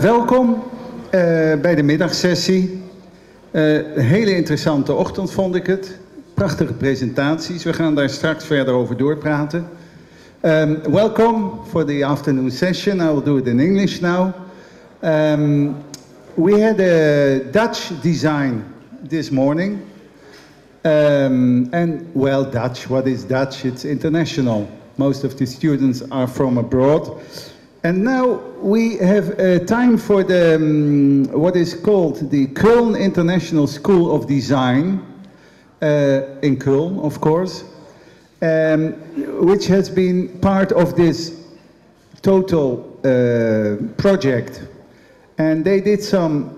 Welkom bij de middagsessie. Een hele interessante ochtend vond ik het. Prachtige presentaties. We gaan daar straks verder over doorpraten. Welcome for the afternoon session. I will do it in English now. We had a Dutch design this morning. And well, Dutch, what is Dutch? It's international. Most of the students are from abroad. And now we have time for the what is called the Köln International School of Design, in Köln, of course, which has been part of this total project. And they did some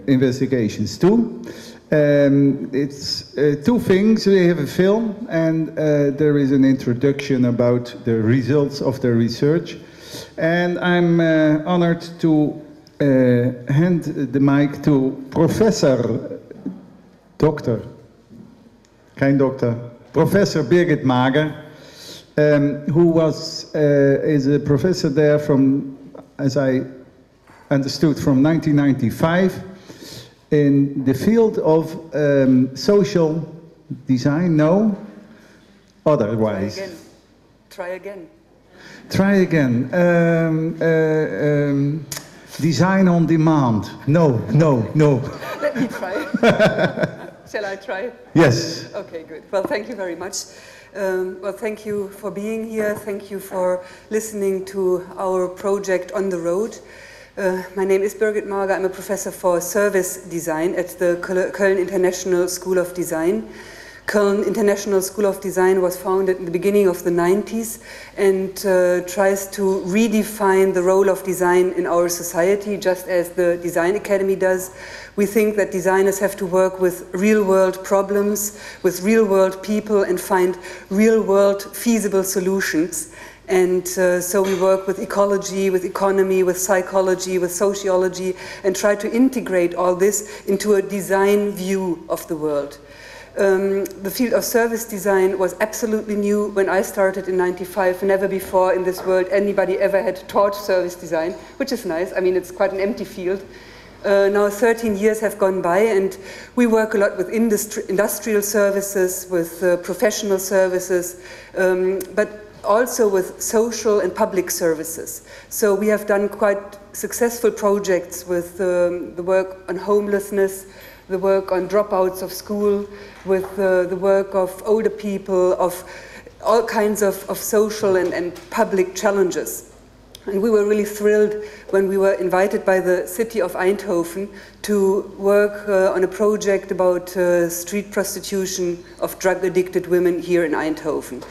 investigations too. It's two things. We have a film and there is an introduction about the results of the research. And I'm honored to hand the mic to Professor Dr. Geen doctor. Professor Birgit Mager, who is a professor there from, as I understood, from 1995. In the field of social design, no? Otherwise. Try again. Try again. Design on demand. No. Let me try. Shall I try? Yes. Okay, good. Well, thank you very much. Well, thank you for being here. Thank you for listening to our project On the Road. My name is Birgit Mager. I'm a professor for service design at the Köln International School of Design. Köln International School of Design was founded in the beginning of the 90s and tries to redefine the role of design in our society, just as the Design Academy does. We think that designers have to work with real-world problems, with real-world people, and find real-world feasible solutions. And so we work with ecology, with economy, with psychology, with sociology, and try to integrate all this into a design view of the world. The field of service design was absolutely new when I started in '95. Never before in this world anybody ever had taught service design, which is nice. I mean, it's quite an empty field. Now 13 years have gone by, and we work a lot with industrial services, with professional services, but also with social and public services. So we have done quite successful projects with the work on homelessness, the work on dropouts of school, with the work of older people, of all kinds of social and public challenges. And we were really thrilled when we were invited by the city of Eindhoven to work on a project about street prostitution of drug-addicted women here in Eindhoven.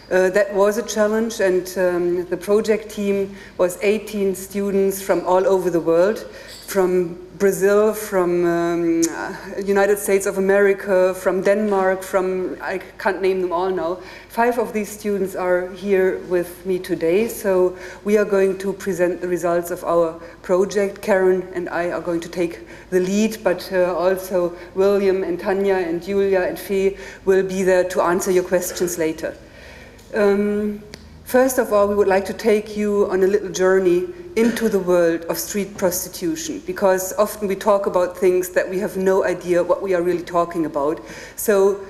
That was a challenge, and the project team was 18 students from all over the world, from Brazil, from United States of America, from Denmark, from, I can't name them all now. 5 of these students are here with me today, so we are going to present the results of our project. Karen and I are going to take the lead, but also William and Tanya and Julia and Fee will be there to answer your questions later. First of all, we would like to take you on a little journey into the world of street prostitution, because often we talk about things that we have no idea what we are really talking about. So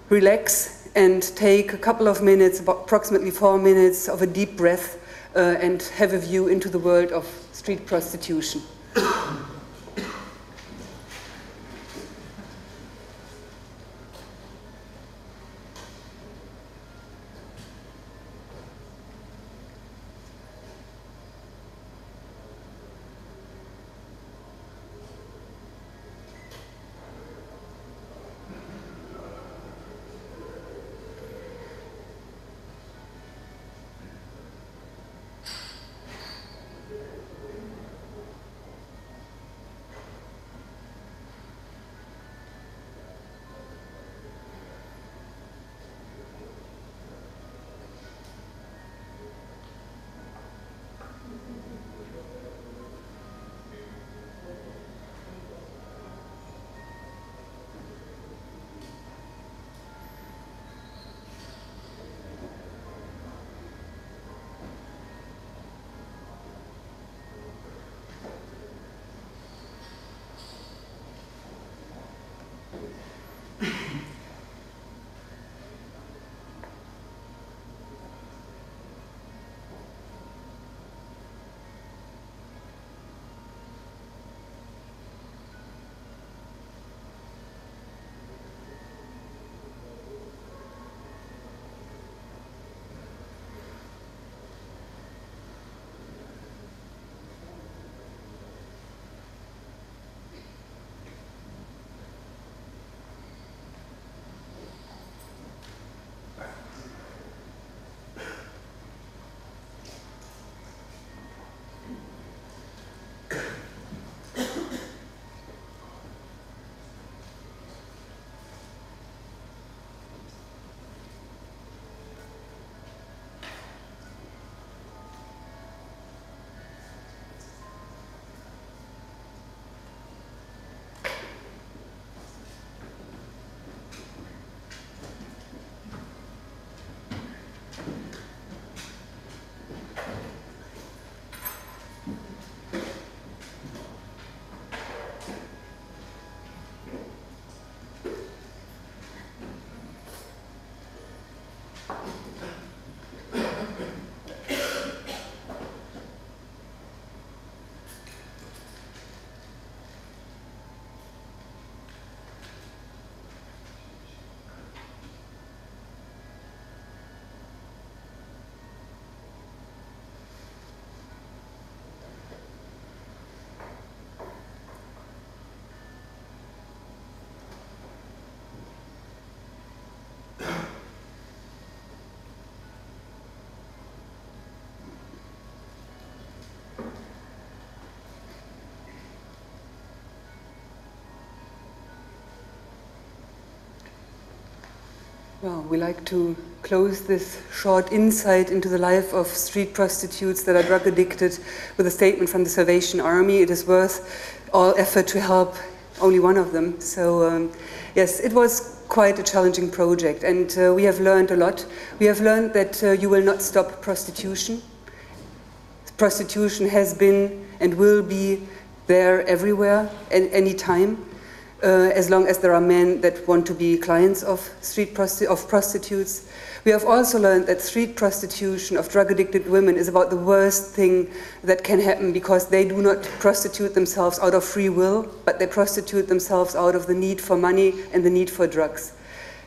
relax and take a couple of minutes, about approximately 4 minutes of a deep breath, and have a view into the world of street prostitution. Well, we like to close this short insight into the life of street prostitutes that are drug addicted with a statement from the Salvation Army. It is worth all effort to help only one of them. So yes, it was quite a challenging project, and we have learned a lot. We have learned that you will not stop prostitution. Prostitution has been and will be there everywhere and any time, as long as there are men that want to be clients of prostitutes. We have also learned that street prostitution of drug-addicted women is about the worst thing that can happen, because they do not prostitute themselves out of free will, but they prostitute themselves out of the need for money and the need for drugs.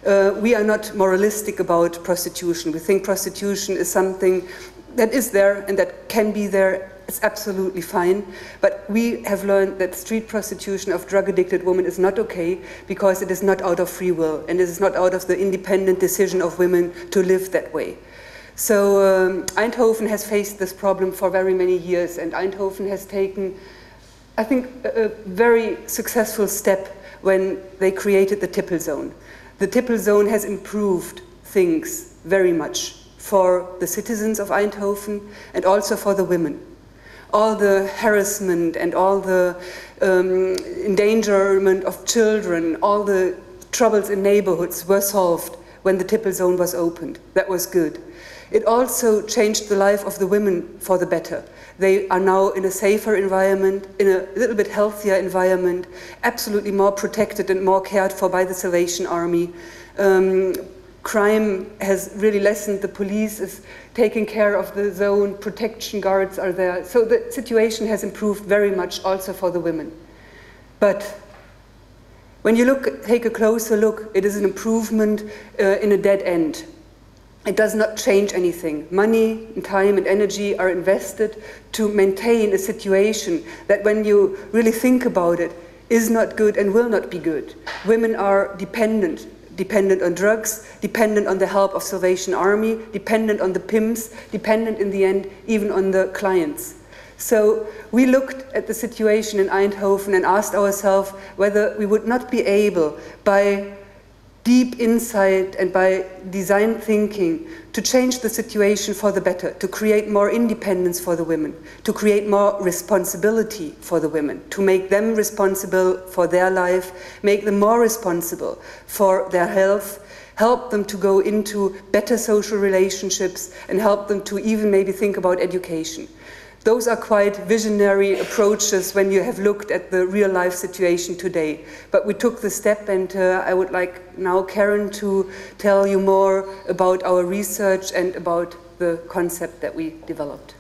We are not moralistic about prostitution. We think prostitution is something that is there and that can be there. It's absolutely fine, but we have learned that street prostitution of drug-addicted women is not okay, because it is not out of free will, and it is not out of the independent decision of women to live that way. So Eindhoven has faced this problem for very many years, and Eindhoven has taken, I think, a very successful step when they created the Tippelzone. The Tippelzone has improved things very much for the citizens of Eindhoven and also for the women. All the harassment and all the endangerment of children, all the troubles in neighborhoods were solved when the Tippelzone was opened. That was good. It also changed the life of the women for the better. They are now in a safer environment, in a little bit healthier environment, absolutely more protected and more cared for by the Salvation Army. Crime has really lessened. The police is taking care of the zone, protection guards are there. So the situation has improved very much also for the women. But when you take a closer look, it is an improvement in a dead end. It does not change anything. Money and time and energy are invested to maintain a situation that, when you really think about it, is not good and will not be good. Women are dependent on drugs, dependent on the help of Salvation Army, dependent on the pimps, dependent in the end even on the clients. So we looked at the situation in Eindhoven and asked ourselves whether we would not be able, by deep insight and by design thinking, to change the situation for the better, to create more independence for the women, to create more responsibility for the women, to make them responsible for their life, make them more responsible for their health, help them to go into better social relationships, and help them to even maybe think about education. Those are quite visionary approaches when you have looked at the real life situation today. But we took the step, and I would like now Karen to tell you more about our research and about the concept that we developed.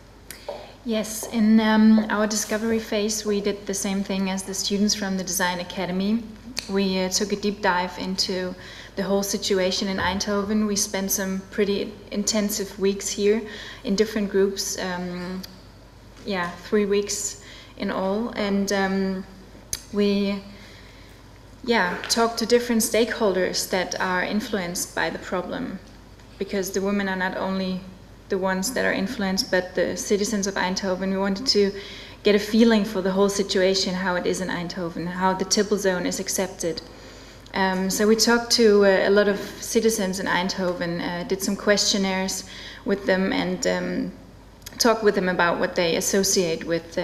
Yes, in our discovery phase we did the same thing as the students from the Design Academy. We took a deep dive into the whole situation in Eindhoven. We spent some pretty intensive weeks here in different groups. 3 weeks in all, and we talk to different stakeholders that are influenced by the problem, because the women are not only the ones that are influenced, but the citizens of Eindhoven. We wanted to get a feeling for the whole situation, how it is in Eindhoven, how the Tippelzone is accepted. So we talked to a lot of citizens in Eindhoven, did some questionnaires with them, and talk with them about what they associate with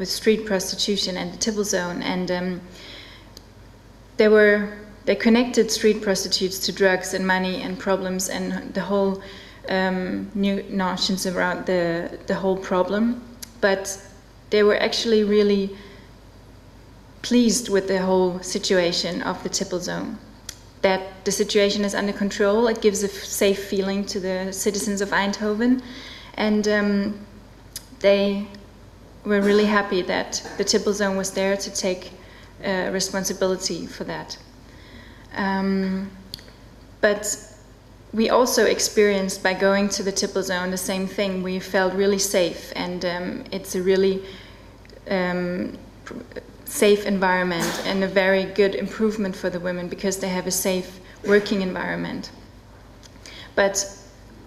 street prostitution and the Tippelzone, and they connected street prostitutes to drugs and money and problems and the whole new notions around the whole problem, but they were actually really pleased with the whole situation of the Tippelzone. That the situation is under control, it gives a safe feeling to the citizens of Eindhoven. And they were really happy that the Tippelzone was there to take responsibility for that. But we also experienced, by going to the Tippelzone, the same thing. We felt really safe, and it's a really safe environment and a very good improvement for the women, because they have a safe working environment. But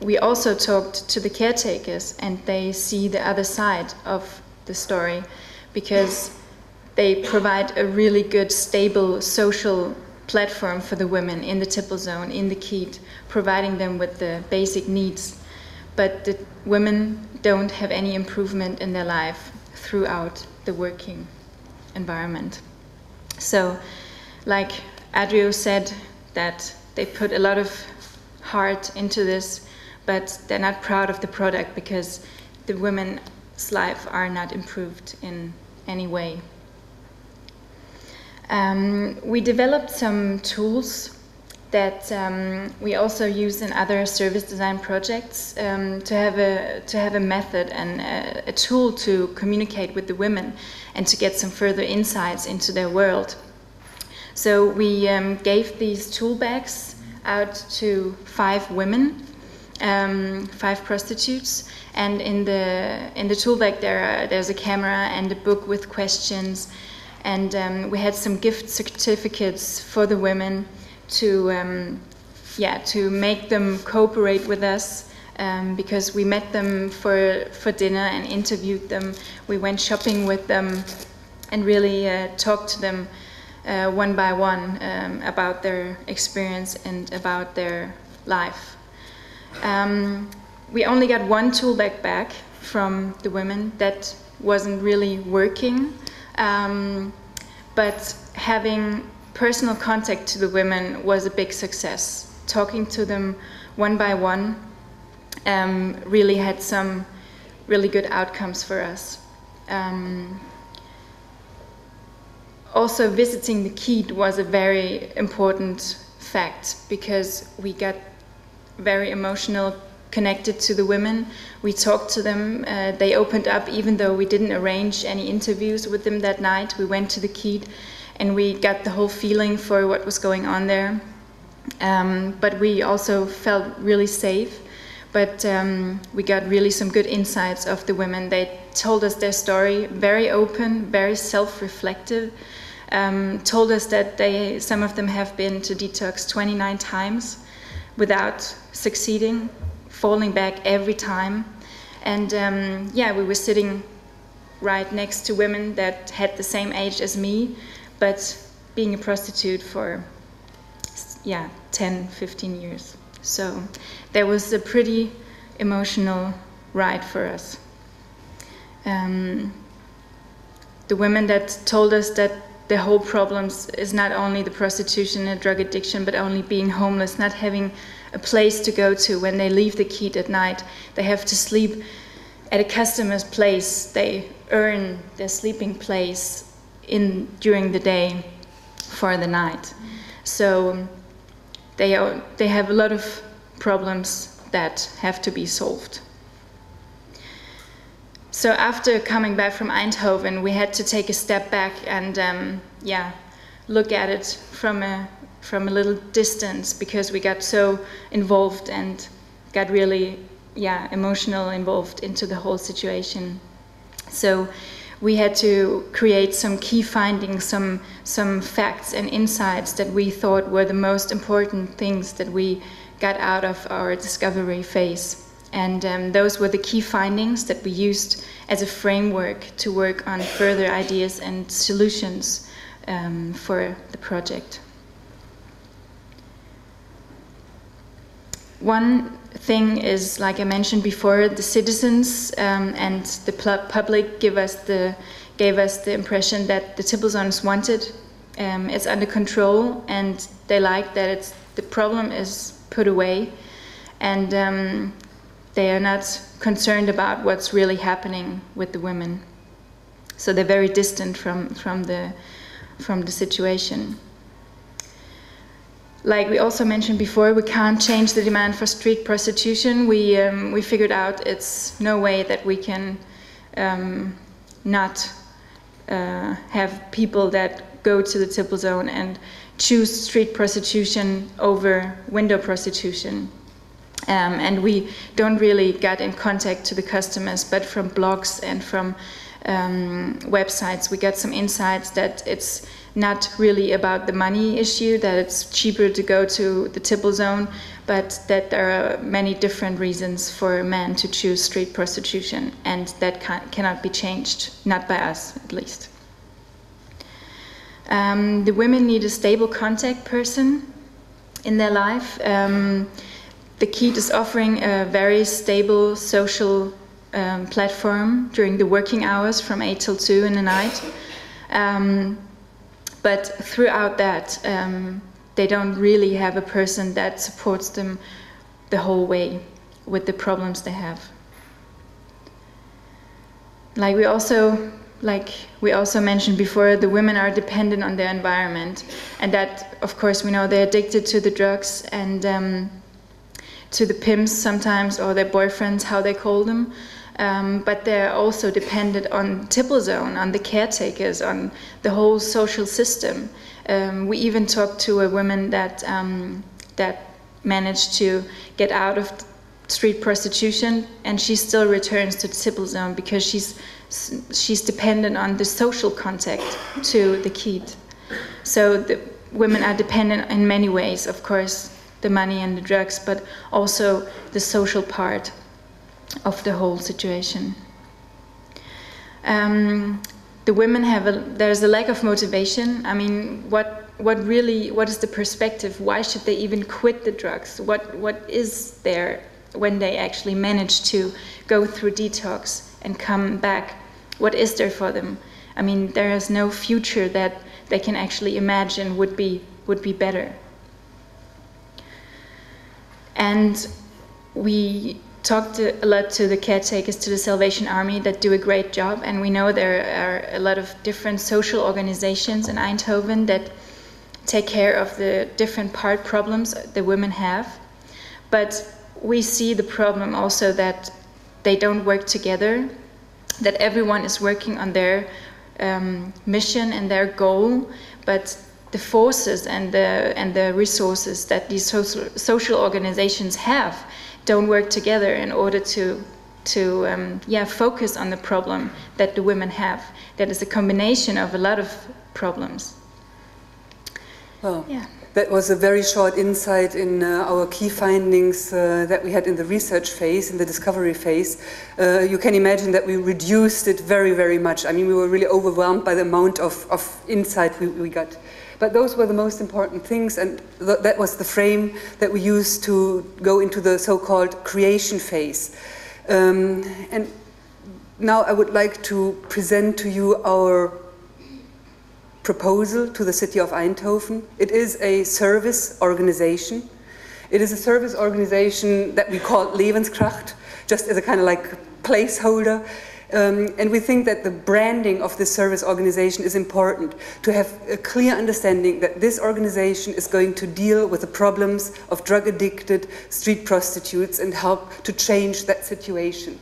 we also talked to the caretakers, and they see the other side of the story, because they provide a really good, stable social platform for the women in the Tippelzone, in the Keet, providing them with the basic needs. But the women don't have any improvement in their life throughout the working environment. So, like Adrio said, that they put a lot of heart into this, but they're not proud of the product because the women's lives are not improved in any way. We developed some tools that we also use in other service design projects to have a method and a tool to communicate with the women and to get some further insights into their world. So we gave these tool bags out to 5 women, 5 prostitutes, and in the tool bag there's a camera and a book with questions, and we had some gift certificates for the women to make them cooperate with us, because we met them for dinner and interviewed them. We went shopping with them and really talked to them one by one about their experience and about their life. We only got 1 tool bag back from the women that wasn't really working, but having personal contact to the women was a big success. Talking to them one by one really had some really good outcomes for us. Also, visiting the Keet was a very important fact because we got very emotional, connected to the women. We talked to them, they opened up even though we didn't arrange any interviews with them that night. We went to the Keet and we got the whole feeling for what was going on there. But we also felt really safe. But we got really some good insights of the women. They told us their story, very open, very self-reflective. Told us that some of them have been to detox 29 times without succeeding, falling back every time. And we were sitting right next to women that had the same age as me, but being a prostitute for 10, 15 years. So that was a pretty emotional ride for us. The women that told us that the whole problem is not only the prostitution and drug addiction, but only being homeless, not having a place to go to when they leave the Keet at night. They have to sleep at a customer's place. They earn their sleeping place during the day for the night. So they have a lot of problems that have to be solved. So after coming back from Eindhoven, we had to take a step back and look at it from a little distance, because we got so involved and got really emotional involved into the whole situation. So we had to create some key findings, some facts and insights that we thought were the most important things that we got out of our discovery phase. And those were the key findings that we used as a framework to work on further ideas and solutions for the project. One thing is, like I mentioned before, the citizens and the public gave us the impression that the Tippelzone is wanted, it's under control, and they like that the problem is put away, and they are not concerned about what's really happening with the women. So they're very distant from the situation. Like we also mentioned before, we can't change the demand for street prostitution. We figured out it's no way that we can not have people that go to the Tippelzone and choose street prostitution over window prostitution. And we don't really get in contact to the customers, but from blogs and from websites we got some insights that it's not really about the money issue, that it's cheaper to go to the Tippelzone, but that there are many different reasons for men to choose street prostitution, and that cannot be changed, not by us at least. The women need a stable contact person in their life. The KIET is offering a very stable social platform during the working hours from 8 till 2 in the night. But throughout that, they don't really have a person that supports them the whole way with the problems they have. Like we also mentioned before, the women are dependent on their environment, and that, of course, we know they're addicted to the drugs and to the pimps sometimes, or their boyfriends, how they call them. But they're also dependent on Tippelzone, on the caretakers, on the whole social system. We even talked to a woman that managed to get out of street prostitution, and she still returns to Tippelzone because she's dependent on the social contact to the KIET. So the women are dependent in many ways, of course, the money and the drugs, but also the social part of the whole situation. The women there's a lack of motivation. I mean, what is the perspective? Why should they even quit the drugs? What is there when they actually manage to go through detox and come back? What is there for them? I mean, there is no future that they can actually imagine would be better. And we talked a lot to the caretakers, to the Salvation Army, that do a great job, and we know there are a lot of different social organizations in Eindhoven that take care of the different problems the women have. But we see the problem also that they don't work together, that everyone is working on their mission and their goal, but the forces and the resources that these social organizations have don't work together in order to focus on the problem that the women have. That is a combination of a lot of problems. Well, that was a very short insight in our key findings that we had in the research phase, in the discovery phase. You can imagine that we reduced it very, very much. I mean, we were really overwhelmed by the amount of insight we got. But those were the most important things, and that was the frame that we used to go into the so-called creation phase. And now I would like to present to you our proposal to the city of Eindhoven. It is a service organization. It is a service organization that we call Levenskracht, just as a kind of like placeholder. And we think that the branding of this service organization is important, to have a clear understanding that this organization is going to deal with the problems of drug-addicted street prostitutes and help to change that situation.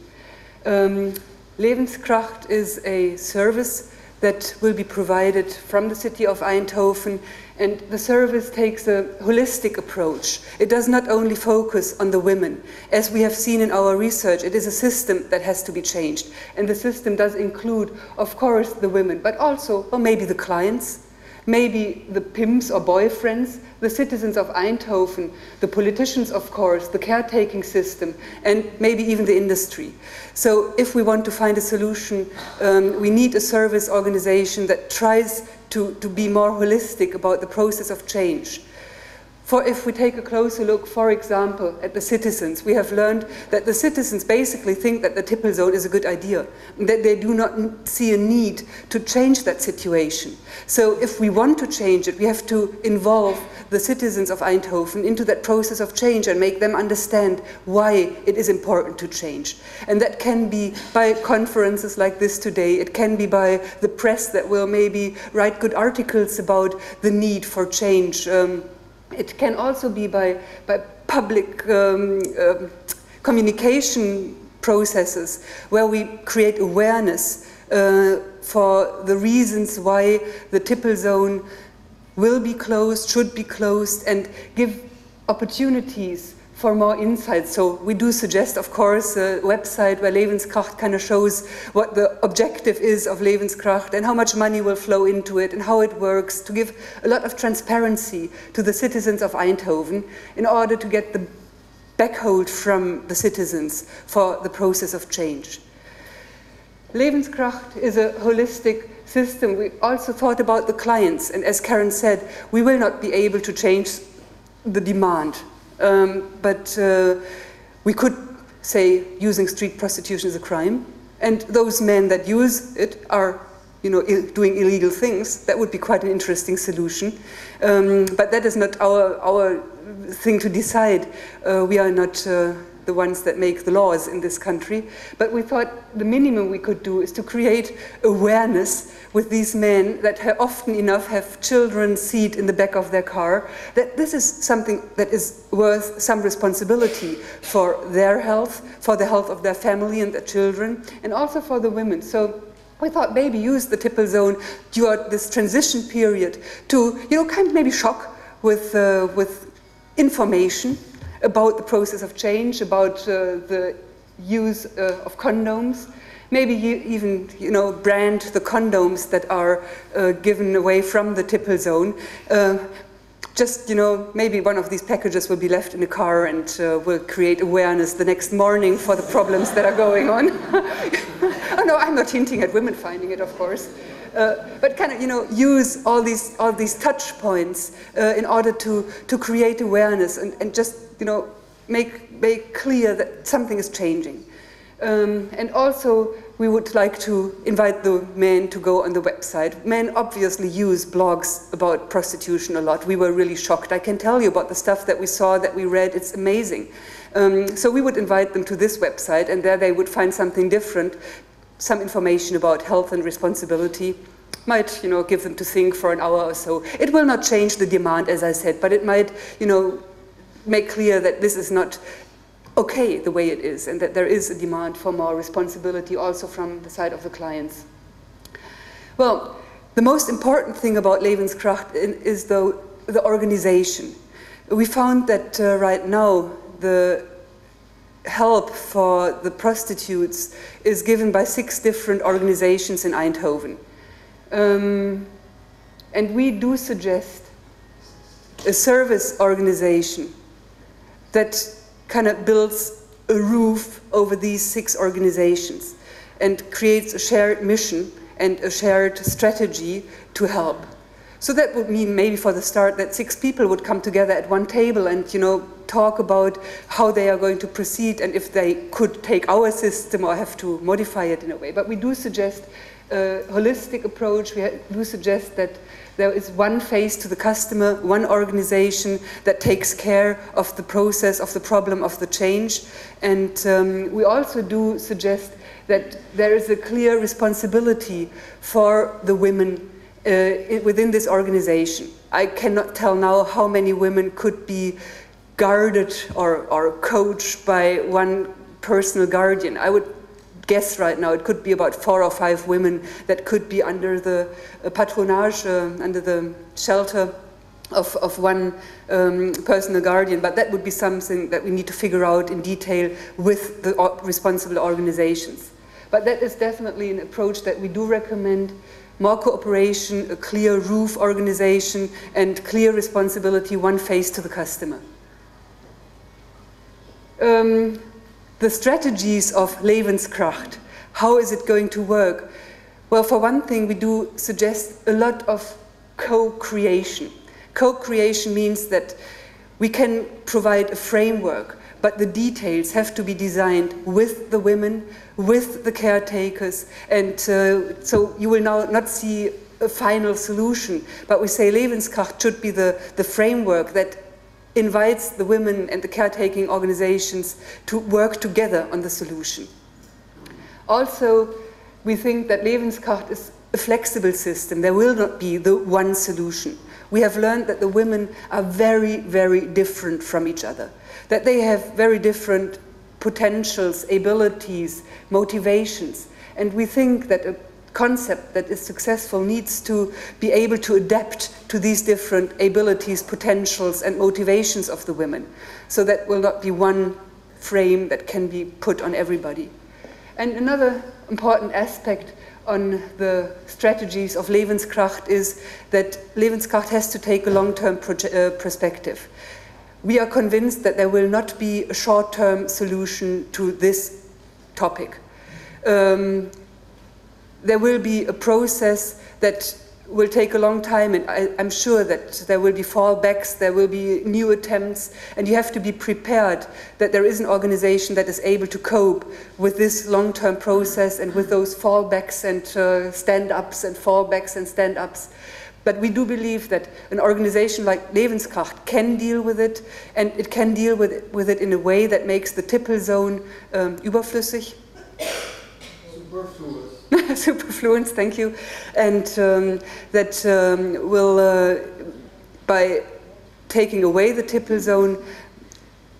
Levenskracht is a service that will be provided from the city of Eindhoven, and the service takes a holistic approach. It does not only focus on the women. As we have seen in our research, it is a system that has to be changed, and the system does include, of course, the women, but also, or maybe the clients, maybe the pimps or boyfriends, the citizens of Eindhoven, the politicians, of course, the caretaking system, and maybe even the industry. So if we want to find a solution, we need a service organization that tries to be more holistic about the process of change. For if we take a closer look, for example, at the citizens, we have learned that the citizens basically think that the Tippelzone is a good idea, that they do not see a need to change that situation. So if we want to change it, we have to involve the citizens of Eindhoven into that process of change and make them understand why it is important to change. And that can be by conferences like this today. It can be by the press that will maybe write good articles about the need for change. It can also be by public communication processes where we create awareness for the reasons why the Tippelzone will be closed, should be closed, and give opportunities for more insights. So we do suggest, of course, a website where Levenskracht kind of shows what the objective is of Levenskracht and how much money will flow into it and how it works, to give a lot of transparency to the citizens of Eindhoven in order to get the backhold from the citizens for the process of change. Levenskracht is a holistic system, we also thought about the clients. And as Karen said, we will not be able to change the demand. But we could say using street prostitution is a crime. And those men that use it are doing illegal things. That would be quite an interesting solution. But that is not our thing to decide. We are not the ones that make the laws in this country. But we thought the minimum we could do is to create awareness with these men that often enough have children seat in the back of their car, that this is something that is worth some responsibility for their health, for the health of their family and their children, and also for the women. So we thought maybe use the Tippelzone during this transition period to, kind of maybe shock with information about the process of change, about the use of condoms. Maybe even, brand the condoms that are given away from the Tippelzone. Just, maybe one of these packages will be left in the car and will create awareness the next morning for the problems that are going on. Oh no, I'm not hinting at women finding it, of course. But kind of, use all these touch points in order to create awareness and just, make clear that something is changing. And also, we would like to invite the men to go on the website. Men obviously use blogs about prostitution a lot. We were really shocked. I can tell you about the stuff that we saw, that we read. It's amazing. So we would invite them to this website, and there they would find something different, some information about health and responsibility. Might, give them to think for an hour or so. It will not change the demand, as I said, but it might, make clear that this is not okay the way it is, and that there is a demand for more responsibility also from the side of the clients. Well, the most important thing about Levenskracht is the organization. We found that right now the help for the prostitutes is given by 6 different organizations in Eindhoven. And we do suggest a service organization that kind of builds a roof over these 6 organizations and creates a shared mission and a shared strategy to help. So that would mean maybe for the start that 6 people would come together at one table and, talk about how they are going to proceed and if they could take our system or have to modify it in a way. But we do suggest a holistic approach. We do suggest that there is one face to the customer, one organization that takes care of the process, of the problem, of the change. And we also do suggest that there is a clear responsibility for the women within this organization. I cannot tell now how many women could be guarded or coached by one personal guardian. I would guess right now it could be about 4 or 5 women that could be under the patronage, under the shelter of one personal guardian, but that would be something that we need to figure out in detail with the responsible organizations. But that is definitely an approach that we do recommend. More cooperation, a clear roof organization, and clear responsibility, one face to the customer. The strategies of Levenskracht, how is it going to work? Well, for one thing, we do suggest a lot of co-creation. Co-creation means that we can provide a framework, but the details have to be designed with the women, with the caretakers, and so you will now not see a final solution, but we say Levenskracht should be the framework that invites the women and the caretaking organizations to work together on the solution. Also, we think that Levenskracht is a flexible system. There will not be the one solution. We have learned that the women are very, very different from each other, that they have very different potentials, abilities, motivations, and we think that a concept that is successful needs to be able to adapt to these different abilities, potentials, and motivations of the women. So that will not be one frame that can be put on everybody. And another important aspect on the strategies of Levenskracht is that Levenskracht has to take a long-term perspective. We are convinced that there will not be a short-term solution to this topic. there will be a process that will take a long time, and I'm sure that there will be fallbacks, there will be new attempts, and you have to be prepared that there is an organization that is able to cope with this long-term process and with those fallbacks and stand-ups and fallbacks and stand-ups. But we do believe that an organization like Levenskracht can deal with it, and it can deal with it in a way that makes the Tippelzone überflüssig. Superfluous. Superfluence, thank you. And that will, by taking away the Tippelzone,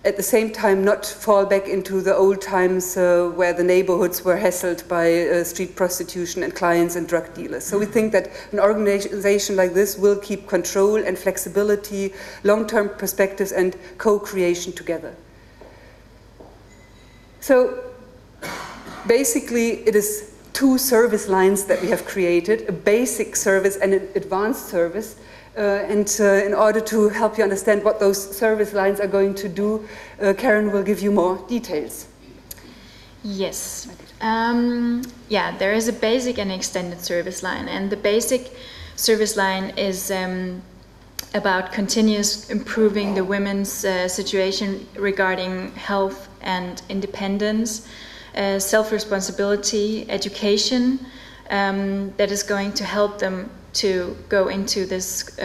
at the same time not fall back into the old times where the neighborhoods were hassled by street prostitution and clients and drug dealers. So we think that an organization like this will keep control and flexibility, long-term perspectives and co-creation together. So basically it is two service lines that we have created, a basic service and an advanced service. In order to help you understand what those service lines are going to do, Karen will give you more details. Yes. Yeah, there is a basic and extended service line, and the basic service line is about continuous improving the women's situation regarding health and independence, self-responsibility, education, that is going to help them to go into this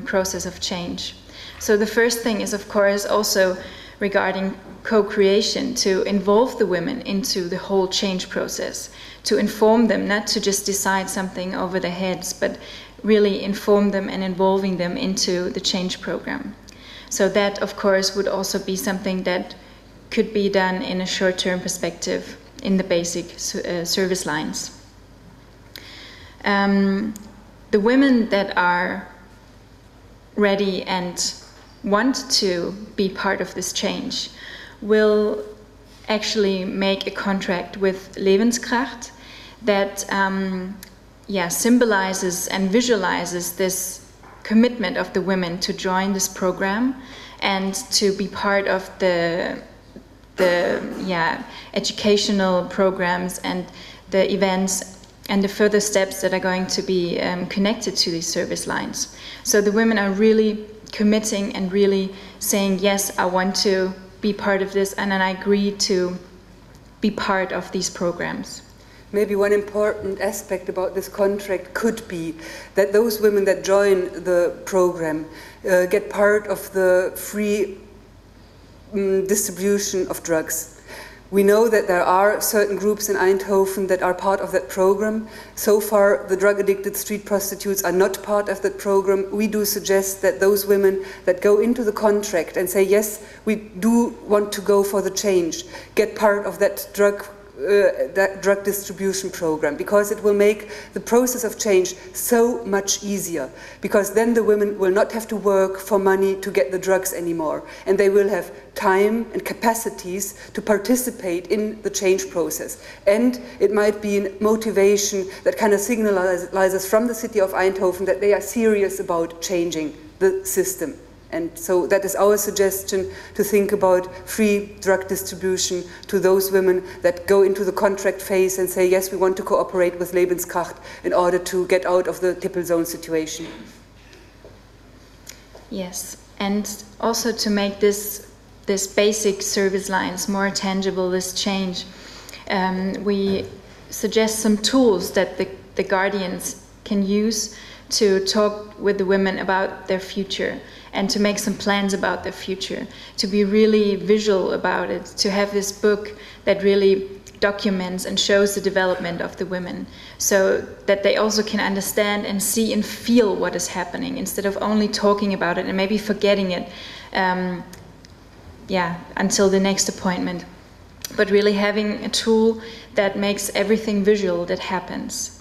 process of change. So the first thing is, of course, also regarding co-creation, to involve the women into the whole change process, to inform them, not to just decide something over their heads, but really inform them and involving them into the change program. So that, of course, would also be something that could be done in a short-term perspective in the basic service lines. The women that are ready and want to be part of this change will actually make a contract with Levenskracht that symbolizes and visualizes this commitment of the women to join this program and to be part of the educational programs and the events and the further steps that are going to be connected to these service lines. So the women are really committing and really saying, yes, I want to be part of this and I agree to be part of these programs. Maybe one important aspect about this contract could be that those women that join the program get part of the free distribution of drugs. We know that there are certain groups in Eindhoven that are part of that program. So far, the drug-addicted street prostitutes are not part of that program. We do suggest that those women that go into the contract and say, yes, we do want to go for the change, get part of that drug distribution program, because it will make the process of change so much easier, because then the women will not have to work for money to get the drugs anymore, and they will have time and capacities to participate in the change process. And it might be a motivation that kind of signalizes from the city of Eindhoven that they are serious about changing the system. And so that is our suggestion, to think about free drug distribution to those women that go into the contract phase and say, yes, we want to cooperate with Levenskracht in order to get out of the Tippelzone situation. Yes, and also to make this basic service lines more tangible, this change, we suggest some tools that the guardians can use to talk with the women about their future and to make some plans about their future, to be really visual about it, to have this book that really documents and shows the development of the women, so that they also can understand and see and feel what is happening, instead of only talking about it and maybe forgetting it until the next appointment, but really having a tool that makes everything visual that happens.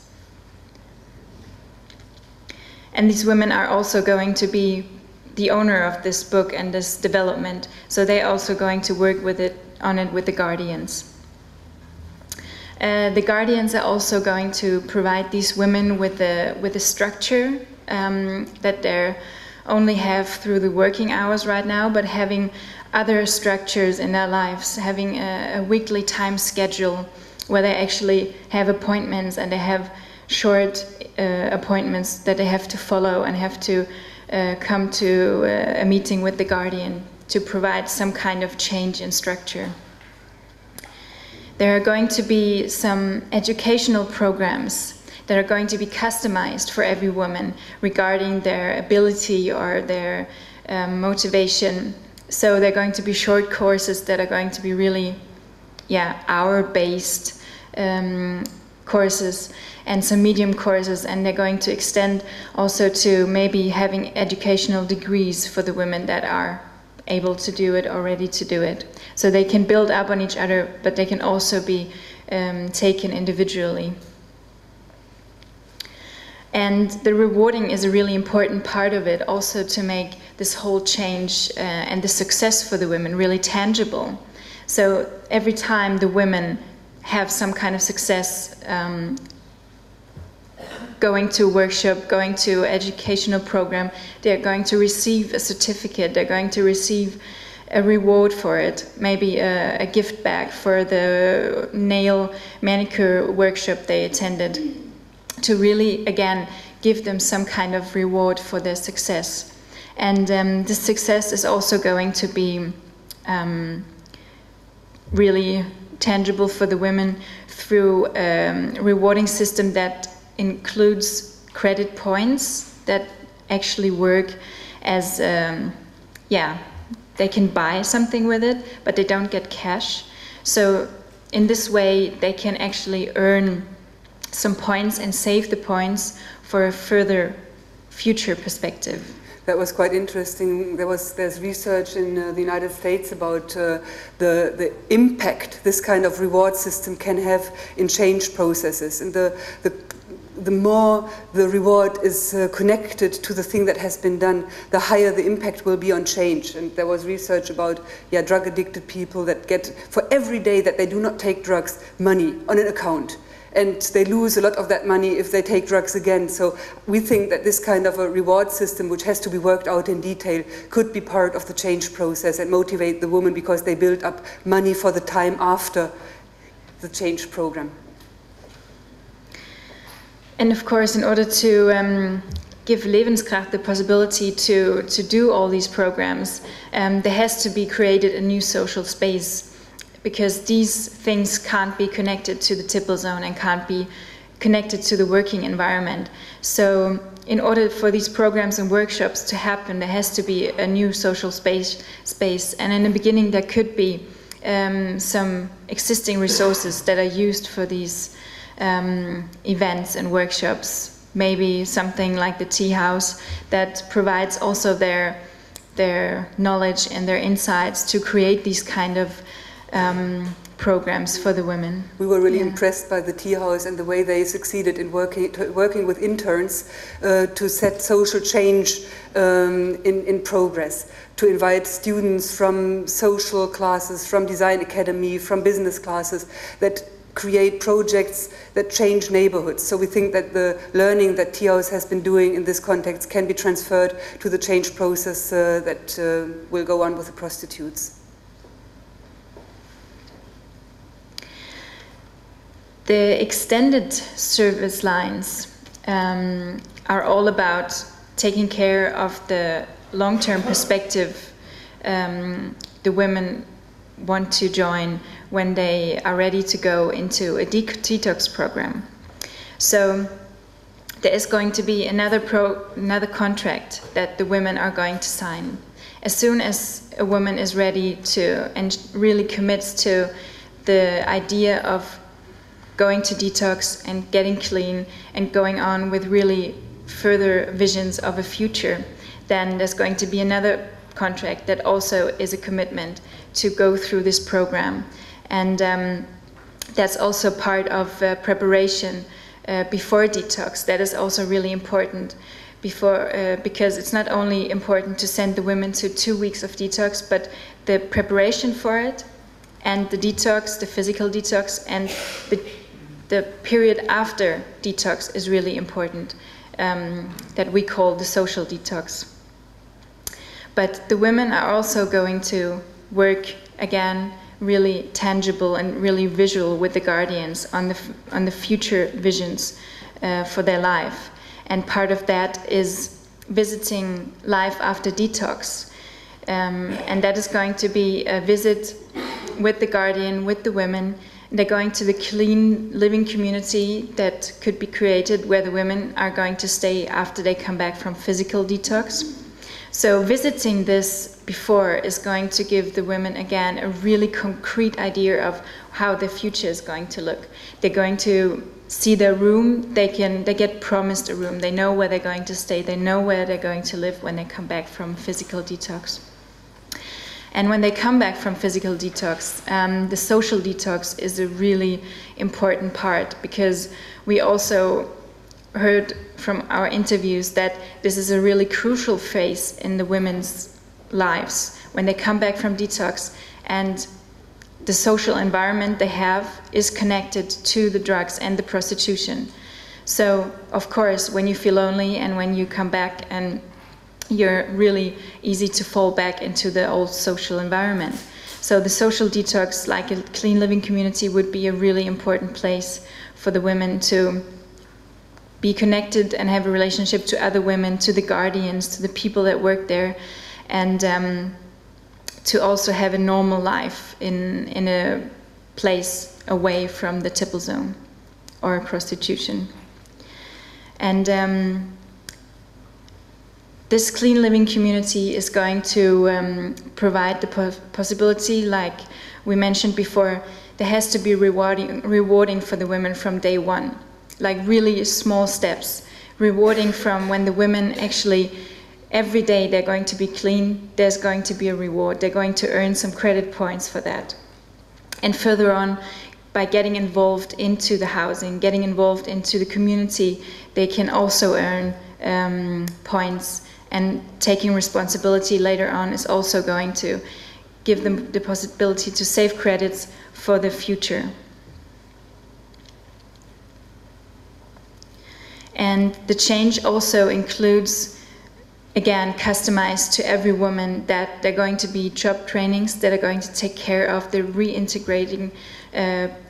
And these women are also going to be the owner of this book and this development, so they're also going to work with it with the guardians. The guardians are also going to provide these women with a structure that they only have through the working hours right now, but having other structures in their lives, having a weekly time schedule where they actually have appointments and they have short appointments that they have to follow and have to come to a meeting with the guardian to provide some kind of change in structure. There are going to be some educational programs that are going to be customized for every woman regarding their ability or their motivation. So they're going to be short courses that are going to be really, hour-based courses, and some medium courses, and they're going to extend also to maybe having educational degrees for the women that are able to do it or ready to do it. So they can build up on each other, but they can also be taken individually. And the rewarding is a really important part of it, also to make this whole change and the success for the women really tangible. So every time the women have some kind of success, going to a workshop, going to an educational program, they're going to receive a certificate, they're going to receive a reward for it, maybe a gift bag for the nail manicure workshop they attended, to really, again, give them some kind of reward for their success. And this success is also going to be really tangible for the women through a rewarding system that includes credit points that actually work as, they can buy something with it, but they don't get cash. So in this way, they can actually earn some points and save the points for a further future perspective. That was quite interesting. There's research in the United States about the impact this kind of reward system can have in change processes. And the more the reward is connected to the thing that has been done, the higher the impact will be on change. And there was research about drug-addicted people that get, for every day that they do not take drugs, money on an account. And they lose a lot of that money if they take drugs again. So we think that this kind of a reward system, which has to be worked out in detail, could be part of the change process and motivate the woman because they build up money for the time after the change program. And of course, in order to give Levenskracht the possibility to do all these programs, there has to be created a new social space, because these things can't be connected to the Tippelzone and can't be connected to the working environment. So in order for these programs and workshops to happen, there has to be a new social space. And in the beginning, there could be some existing resources that are used for these events and workshops. Maybe something like the tea house that provides also their knowledge and their insights to create these kind of programs for the women. We were really impressed by the tea house and the way they succeeded in working with interns to set social change in progress, to invite students from social classes, from design academy, from business classes that create projects that change neighborhoods. So we think that the learning that Tea House has been doing in this context can be transferred to the change process that will go on with the prostitutes. The extended service lines are all about taking care of the long-term perspective the women want to join when they are ready to go into a detox program. So there is going to be another contract that the women are going to sign. As soon as a woman is ready to and really commits to the idea of going to detox and getting clean and going on with really further visions of a future, then there's going to be another contract that also is a commitment to go through this program. And that's also part of preparation before detox. That is also really important because it's not only important to send the women to 2 weeks of detox, but the preparation for it and the detox, the physical detox, and the period after detox is really important, that we call the social detox. But the women are also going to work, again, really tangible and really visual with the guardians on the future visions for their life. And part of that is visiting life after detox. And that is going to be a visit with the guardian, with the women. They're going to the clean living community that could be created where the women are going to stay after they come back from physical detox. So visiting this before is going to give the women, again, a really concrete idea of how the future is going to look. They're going to see their room, they get promised a room, they know where they're going to stay, they know where they're going to live when they come back from physical detox. And when they come back from physical detox, the social detox is a really important part, because we also heard from our interviews that this is a really crucial phase in the women's lives when they come back from detox, and the social environment they have is connected to the drugs and the prostitution. So, of course, when you feel lonely and when you come back, and you're really easy to fall back into the old social environment. So the social detox, like a clean living community, would be a really important place for the women to be connected and have a relationship to other women, to the guardians, to the people that work there, and to also have a normal life in a place away from the Tippelzone or prostitution. And this clean living community is going to provide the possibility, like we mentioned before, there has to be rewarding for the women from day one, like really small steps, rewarding from when the women actually, every day they're going to be clean, there's going to be a reward, they're going to earn some credit points for that. And further on, by getting involved into the housing, getting involved into the community, they can also earn points. And taking responsibility later on is also going to give them the possibility to save credits for the future. And the change also includes, again, customized to every woman, that they're going to be job trainings that are going to take care of the reintegrating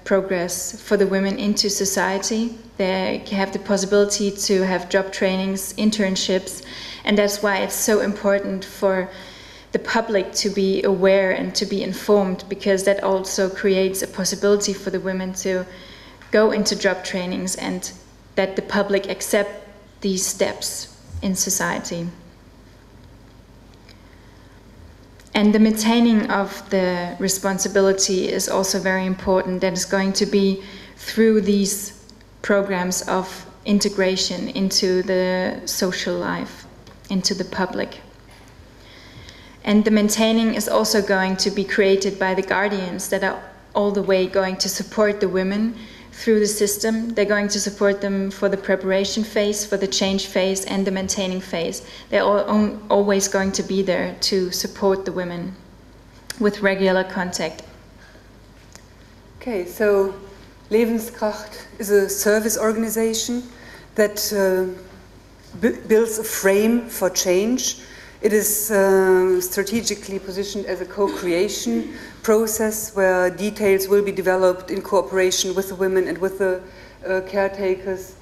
progress for the women into society. They have the possibility to have job trainings, internships, and that's why it's so important for the public to be aware and to be informed, because that also creates a possibility for the women to go into job trainings and that the public accept these steps in society. And the maintaining of the responsibility is also very important. That is going to be through these programs of integration into the social life, into the public. And the maintaining is also going to be created by the guardians that are all the way going to support the women through the system. They're going to support them for the preparation phase, for the change phase, and the maintaining phase. They're always going to be there to support the women with regular contact. Okay, so Levenskracht is a service organization that builds a frame for change. It is strategically positioned as a co-creation process where details will be developed in cooperation with the women and with the caretakers.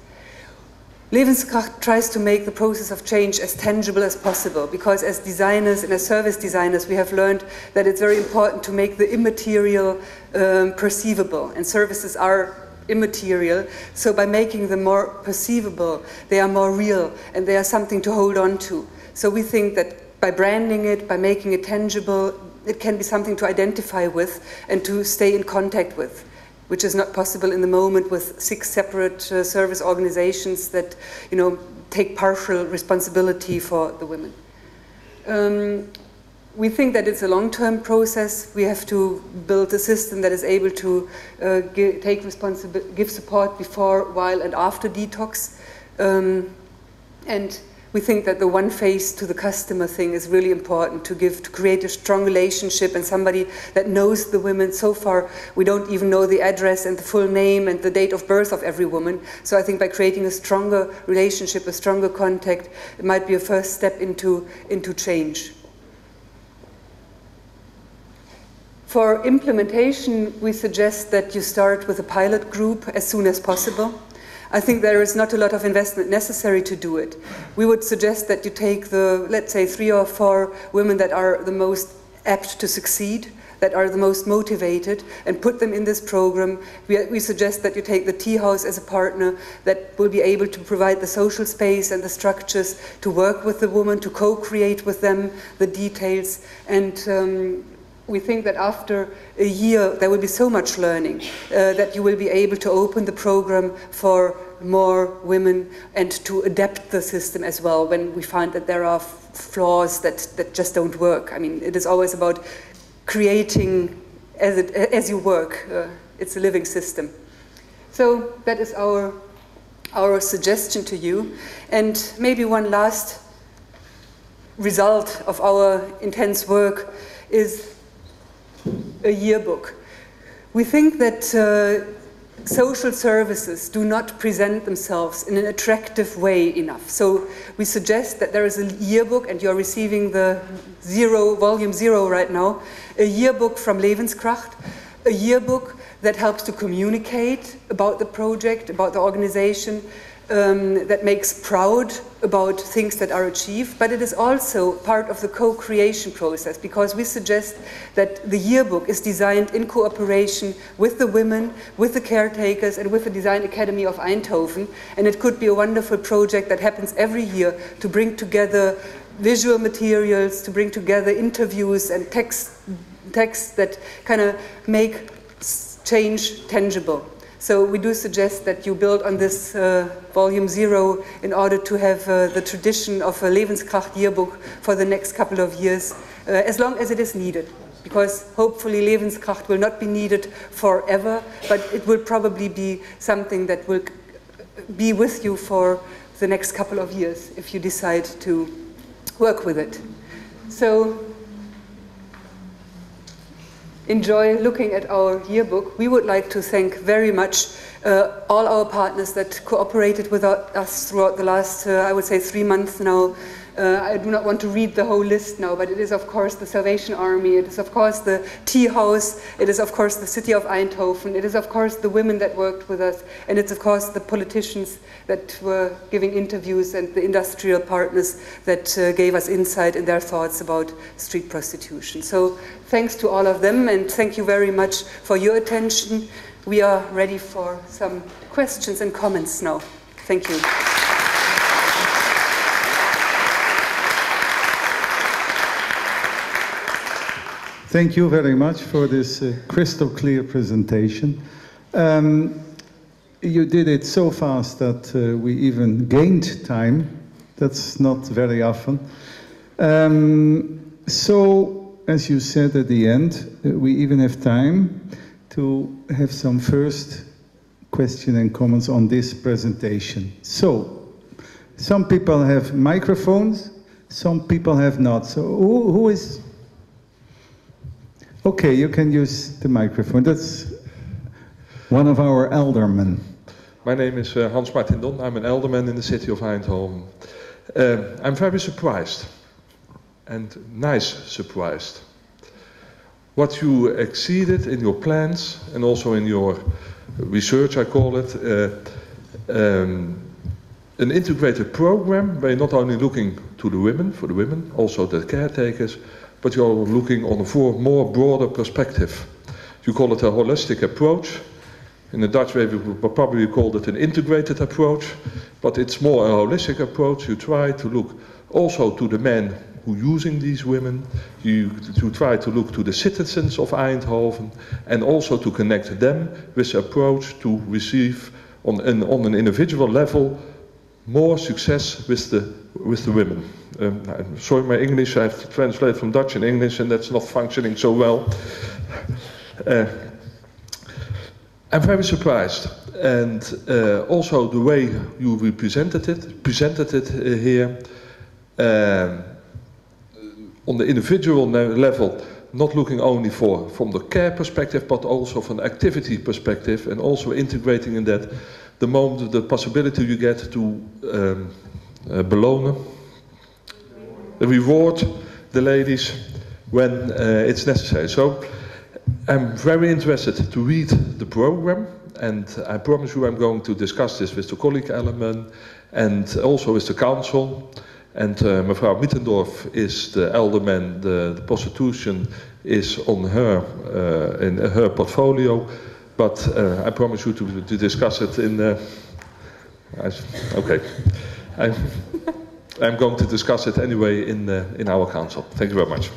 Levenskracht tries to make the process of change as tangible as possible, because as designers and as service designers we have learned that it's very important to make the immaterial perceivable, and services are immaterial, so by making them more perceivable, they are more real and they are something to hold on to. So we think that by branding it, by making it tangible, it can be something to identify with and to stay in contact with, which is not possible in the moment with 6 separate service organizations that, you know, take partial responsibility for the women. We think that it's a long-term process. We have to build a system that is able to give support before, while, and after detox. And we think that the one face to the customer thing is really important to create a strong relationship and somebody that knows the women. So far, we don't even know the address and the full name and the date of birth of every woman. So I think by creating a stronger relationship, a stronger contact, it might be a first step into change. For implementation, we suggest that you start with a pilot group as soon as possible. I think there is not a lot of investment necessary to do it. We would suggest that you take the, let's say, 3 or 4 women that are the most apt to succeed, that are the most motivated, and put them in this program. We suggest that you take the tea house as a partner that will be able to provide the social space and the structures to work with the woman, to co-create with them the details. And we think that after a year there will be so much learning that you will be able to open the program for more women and to adapt the system as well when we find that there are flaws that just don't work. I mean, it is always about creating as you work. It's a living system. So that is our suggestion to you. And maybe one last result of our intense work is a yearbook. We think that social services do not present themselves in an attractive way enough. So we suggest that there is a yearbook, and you're receiving the volume 0 right now, a yearbook from Levenskracht, a yearbook that helps to communicate about the project, about the organization, that makes proud about things that are achieved, but it is also part of the co-creation process, because we suggest that the yearbook is designed in cooperation with the women, with the caretakers, and with the Design Academy of Eindhoven, and it could be a wonderful project that happens every year to bring together visual materials, to bring together interviews and texts that kind of make change tangible. So we do suggest that you build on this volume 0 in order to have the tradition of a Levenskracht yearbook for the next couple of years, as long as it is needed. Because hopefully Levenskracht will not be needed forever, but it will probably be something that will be with you for the next couple of years if you decide to work with it. So enjoy looking at our yearbook. We would like to thank very much all our partners that cooperated with us throughout the last, I would say, 3 months now. I do not want to read the whole list now, but it is of course the Salvation Army, it is of course the Tea House, it is of course the City of Eindhoven, it is of course the women that worked with us, and it's of course the politicians that were giving interviews and the industrial partners that gave us insight in their thoughts about street prostitution. So thanks to all of them, and thank you very much for your attention. We are ready for some questions and comments now. Thank you. Thank you very much for this crystal clear presentation. You did it so fast that we even gained time. That's not very often. So, as you said at the end, we even have time to have some first question and comments on this presentation. So, some people have microphones, some people have not. So, who is... Okay, you can use the microphone. That's one of our aldermen. My name is Hans Martin Don. I'm an alderman in the city of Eindhoven. I'm very surprised, and nice surprised. What you exceeded in your plans and also in your research, I call it, an integrated program where you're not only looking to the women, for the women, also the caretakers, but you're looking on a more broader perspective. You call it a holistic approach. In the Dutch way, we would probably call it an integrated approach, but it's more a holistic approach. You try to look also to the men who are using these women. You try to look to the citizens of Eindhoven, and also to connect them with the approach to receive on an individual level more success with the women. Sorry, my English, I have to translate from Dutch and English, and that's not functioning so well. I'm very surprised, and also the way you presented it here, on the individual level, not looking only from the care perspective, but also from the activity perspective, and also integrating in that the possibility you get to belonen, reward the ladies when it's necessary. So I'm very interested to read the program, and I promise you I'm going to discuss this with the colleague element and also with the council. And mevrouw Mittendorf is the alderman, the prostitution is on her, in her portfolio, but I promise you to discuss it in... okay. I'm going to discuss it anyway in our council. Thank you very much.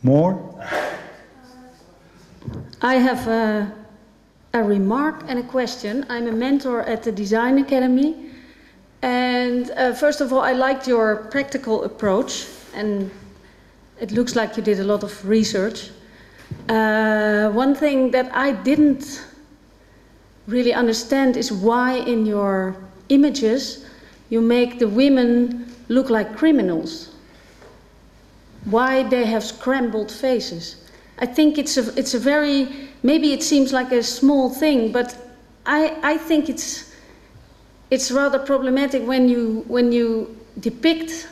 More? I have a remark and a question. I'm a mentor at the Design Academy. And first of all, I liked your practical approach. And it looks like you did a lot of research. One thing that I didn't really understand is why in your images you make the women look like criminals. Why they have scrambled faces. I think it's a very, maybe it seems like a small thing, but I think it's rather problematic when you depict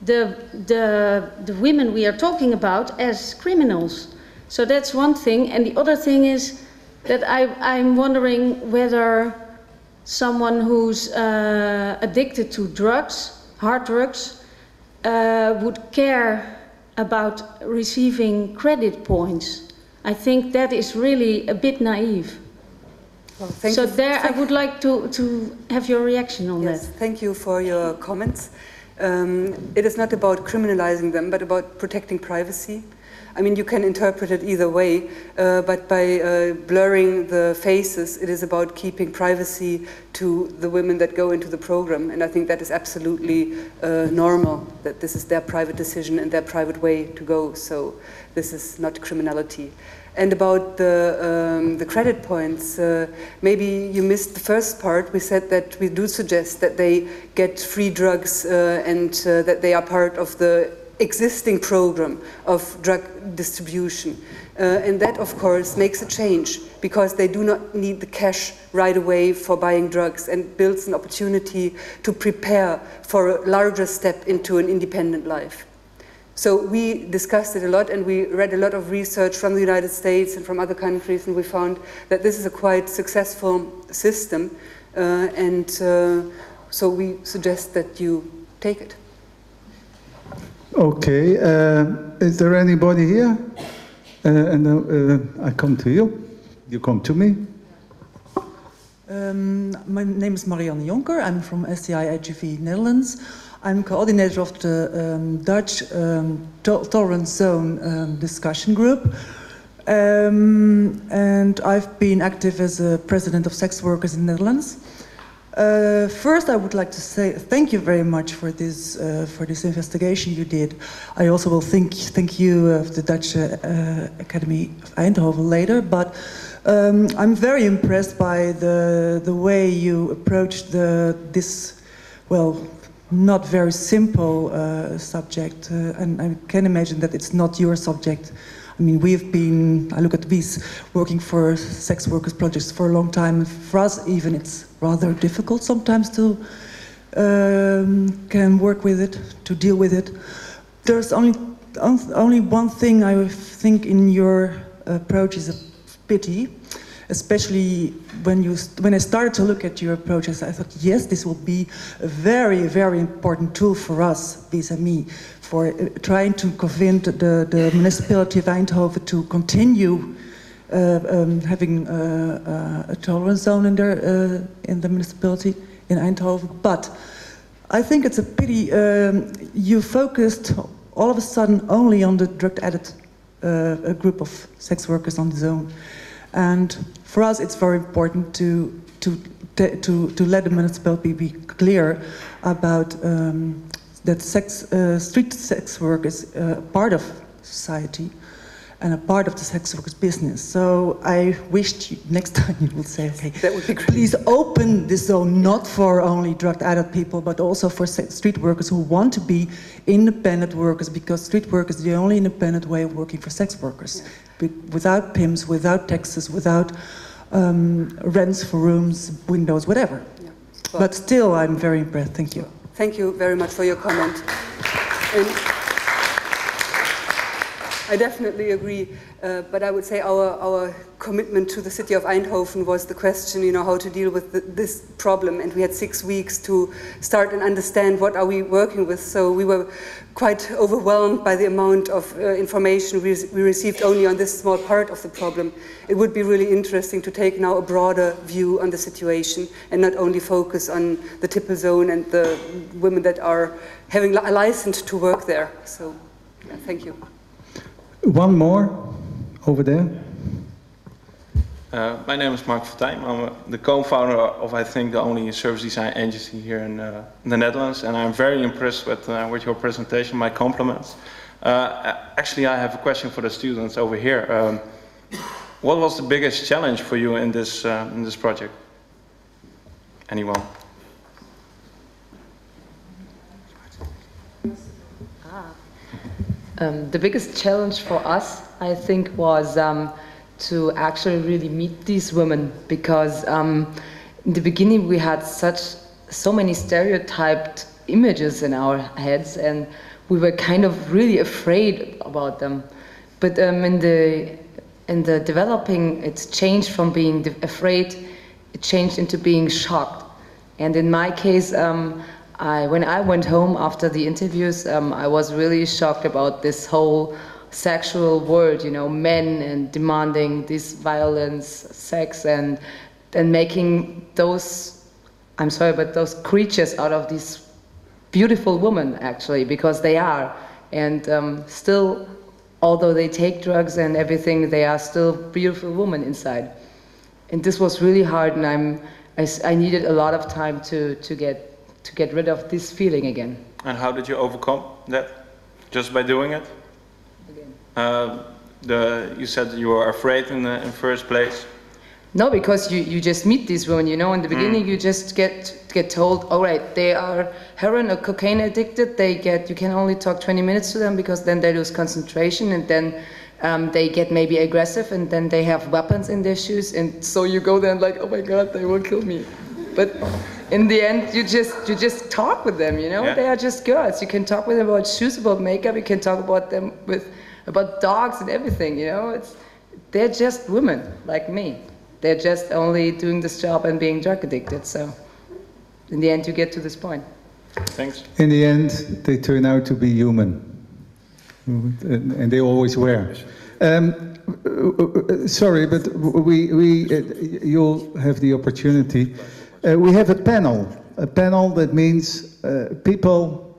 the women we are talking about as criminals. So that's one thing, and the other thing is that I'm wondering whether someone who's addicted to drugs, hard drugs, would care about receiving credit points. I think that is really a bit naive. Well, I would like to have your reaction on that. Thank you for your comments. It is not about criminalizing them, but about protecting privacy. I mean, you can interpret it either way, but by blurring the faces, it is about keeping privacy to the women that go into the program. And I think that is absolutely normal, that this is their private decision and their private way to go. So this is not criminality. And about the credit points, maybe you missed the first part. We said that we do suggest that they get free drugs and that they are part of the existing program of drug distribution. And that, of course, makes a change because they do not need the cash right away for buying drugs and builds an opportunity to prepare for a larger step into an independent life. So we discussed it a lot and we read a lot of research from the United States and from other countries, and we found that this is a quite successful system, so we suggest that you take it. Okay, is there anybody here? I come to you. You come to me. My name is Marianne Jonker. I'm from STI IGV Netherlands. I'm coordinator of the Dutch Tolerance Zone discussion group. And I've been active as a president of sex workers in the Netherlands. First, I would like to say thank you very much for this investigation you did. I also will thank you of the Dutch Academy of Eindhoven later. But I'm very impressed by the way you approached this, well, not very simple subject, and I can imagine that it's not your subject. I mean, I look at Wies working for sex workers projects for a long time, and for us even it's rather difficult sometimes to can work with it, to deal with it. There's only one thing I think in your approach is a pity, especially when I started to look at your approaches. I thought, yes, this will be a very, very important tool for us, vis-à-vis, for trying to convince the municipality of Eindhoven to continue having a tolerance zone in the municipality in Eindhoven. But I think it's a pity you focused all of a sudden only on the drug addict group of sex workers on the zone. And for us, it's very important to let the municipality be clear about that street sex work is part of society and a part of the sex workers' business. So I wished next time you would say, okay, that would be great. Please open this zone not for only drug addict people, but also for street workers who want to be independent workers, because street work is the only independent way of working for sex workers. Yeah. Without pimps, without taxes, without rents for rooms, windows, whatever. Yeah. Well, but still, I'm very impressed. Thank you. Thank you very much for your comment. I definitely agree, but I would say our commitment to the city of Eindhoven was the question, you know, how to deal with this problem, and we had 6 weeks to start and understand what are we working with, so we were quite overwhelmed by the amount of information we received only on this small part of the problem. It would be really interesting to take now a broader view on the situation and not only focus on the Tippelzone and the women that are having a license to work there. So, yeah, thank you. One more over there. My name is Mark Fortuyn. I'm the co-founder of, I think, the only service design agency here in the Netherlands, and I'm very impressed with your presentation. My compliments. Actually, I have a question for the students over here. What was the biggest challenge for you in this project? Anyone? The biggest challenge for us, I think, was to actually really meet these women, because in the beginning we had so many stereotyped images in our heads, and we were kind of really afraid about them. But in the developing, it's changed from being afraid, it changed into being shocked. And in my case, when I went home after the interviews, I was really shocked about this whole sexual world, you know, men and demanding this violence, sex, and making those, I'm sorry, but those creatures out of these beautiful women, actually, because they are. And still, although they take drugs and everything, they are still beautiful women inside. And this was really hard, and I needed a lot of time to get rid of this feeling again. And how did you overcome that? Just by doing it? You said you were afraid in the first place. No, because you just meet these women, you know. In the beginning, you just get told, all right, they are heroin or cocaine addicted. You can only talk 20 minutes to them, because then they lose concentration, and then they get maybe aggressive, and then they have weapons in their shoes, and so you go there and like, oh my God, they will kill me. But in the end, you just talk with them, you know. Yeah. They are just girls. You can talk with them about shoes, about makeup. You can talk about them about dogs and everything, you know. They're just women like me. They're just only doing this job and being drug addicted. So in the end, you get to this point. Thanks. In the end, they turn out to be human, and they always were. Sorry, but you'll have the opportunity. We have a panel that means people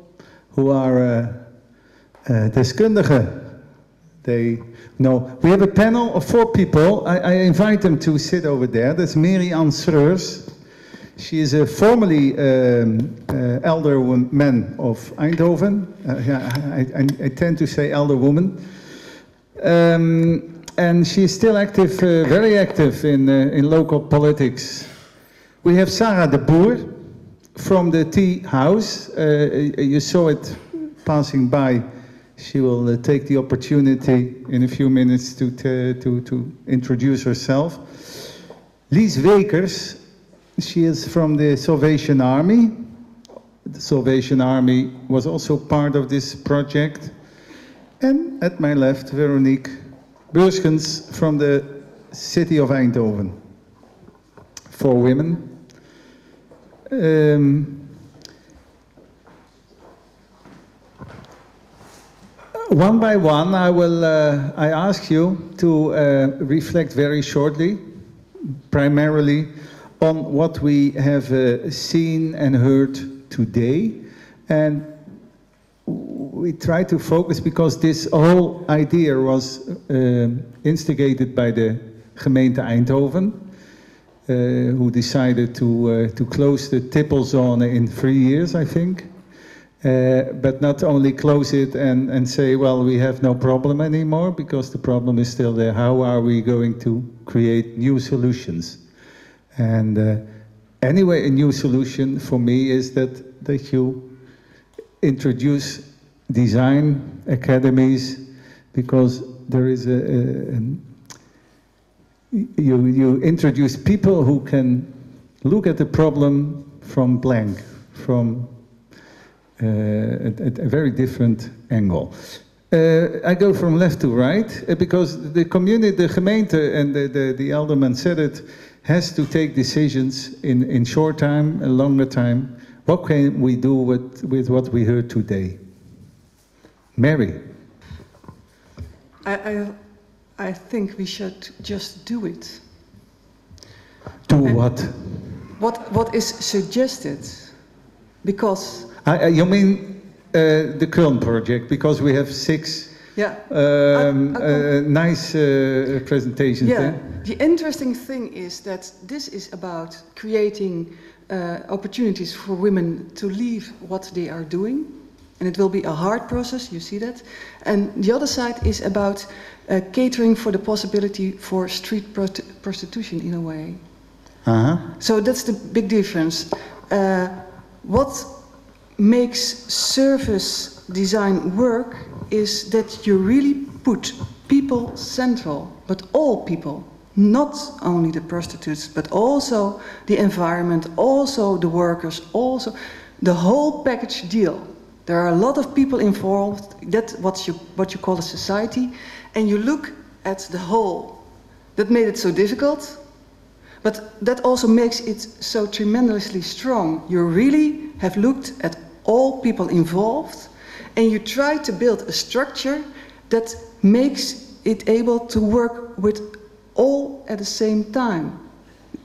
who are deskundigen. They know. We have a panel of 4 people. I invite them to sit over there. That's Meer Schreurs. She is a formerly elder man of Eindhoven. I tend to say elder woman. And she is still active, very active in local politics. We have Sarah de Boer from the Tea House. You saw it passing by. She will take the opportunity in a few minutes to introduce herself. Lies Wekers, she is from the Salvation Army. The Salvation Army was also part of this project. And at my left, Veronique Burskens from the city of Eindhoven. 4 women. One by one, I ask you to reflect very shortly, primarily on what we have seen and heard today. And we try to focus, because this whole idea was instigated by the gemeente Eindhoven, who decided to close the Tippelzone in 3 years, I think. But not only close it and say, well, we have no problem anymore, because the problem is still there. How are we going to create new solutions? And anyway, a new solution for me is that you introduce design academies, because there is you introduce people who can look at the problem from blank, from a very different angle. I go from left to right because the community, the gemeente and the alderman said it has to take decisions in short time, a longer time. What can we do with what we heard today? Mary. I think we should just do it. Do what? What is suggested? Because... you mean the Köln project, because we have 6 nice presentations there. The interesting thing is that this is about creating opportunities for women to leave what they are doing. And it will be a hard process, you see that. And the other side is about catering for the possibility for street prostitution in a way. So that's the big difference. What makes service design work is that you really put people central, but all people, not only the prostitutes, but also the environment, also the workers, also the whole package deal. There are a lot of people involved, that's what you call a society, and you look at the whole. That made it so difficult, but that also makes it so tremendously strong. You really have looked at all people involved, and you try to build a structure that makes it able to work with all at the same time.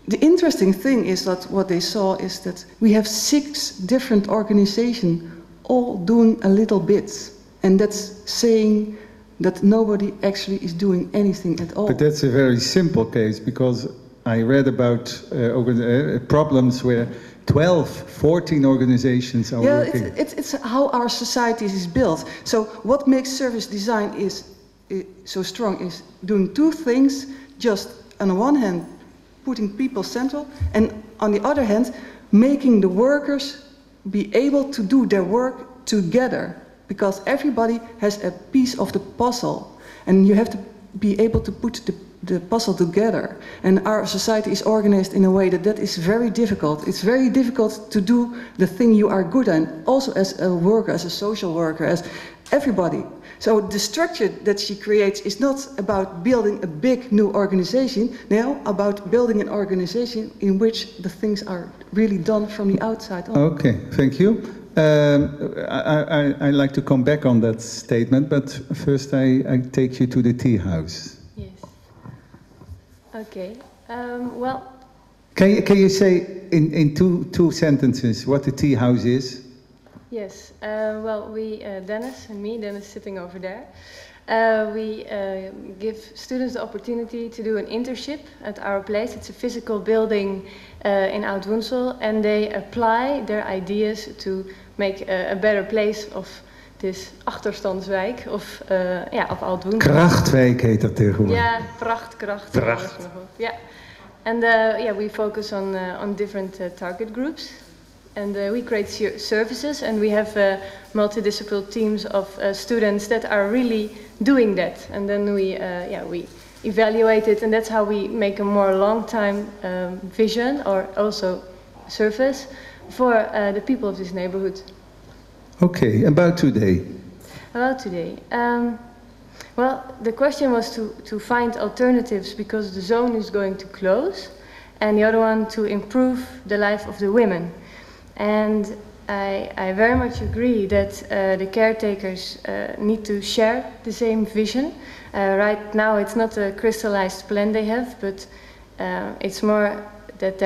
The interesting thing is that what they saw is that we have 6 different organizations all doing a little bit, and that's saying that nobody actually is doing anything at all. But that's a very simple case, because I read about problems where 12, 14 organizations are working. Yeah, it's how our society is built. So what makes service design is so strong is doing 2 things, just on the one hand putting people central, and on the other hand making the workers be able to do their work together, because everybody has a piece of the puzzle and you have to be able to put the puzzle together. And our society is organized in a way that is very difficult. It's very difficult to do the thing you are good at, also as a worker, as a social worker, as everybody. So the structure that she creates is not about building a big new organization, no, about building an organization in which the things are really done from the outside on. Okay, thank you. I'd like to come back on that statement, but first I take you to the tea house. Yes. Okay. Well. Can you say in two sentences what the tea house is? Yes. Well, we Dennis and me, Dennis sitting over there. We give students the opportunity to do an internship at our place. It's a physical building in Oud-Woensel, and they apply their ideas to make a better place of this achterstandswijk of Oud-Woensel. Krachtwijk heet dat tegenwoordig. Ja, kracht. Yeah, and we focus on different target groups. And we create services, and we have multidisciplinary teams of students that are really doing that. And then we evaluate it, and that's how we make a more long-time vision or also service for the people of this neighborhood. Okay, about today. About today. Well, the question was to find alternatives because the zone is going to close, and the other one to improve the life of the women. And I very much agree that the caretakers need to share the same vision. Right now it's not a crystallized plan they have, but it's more that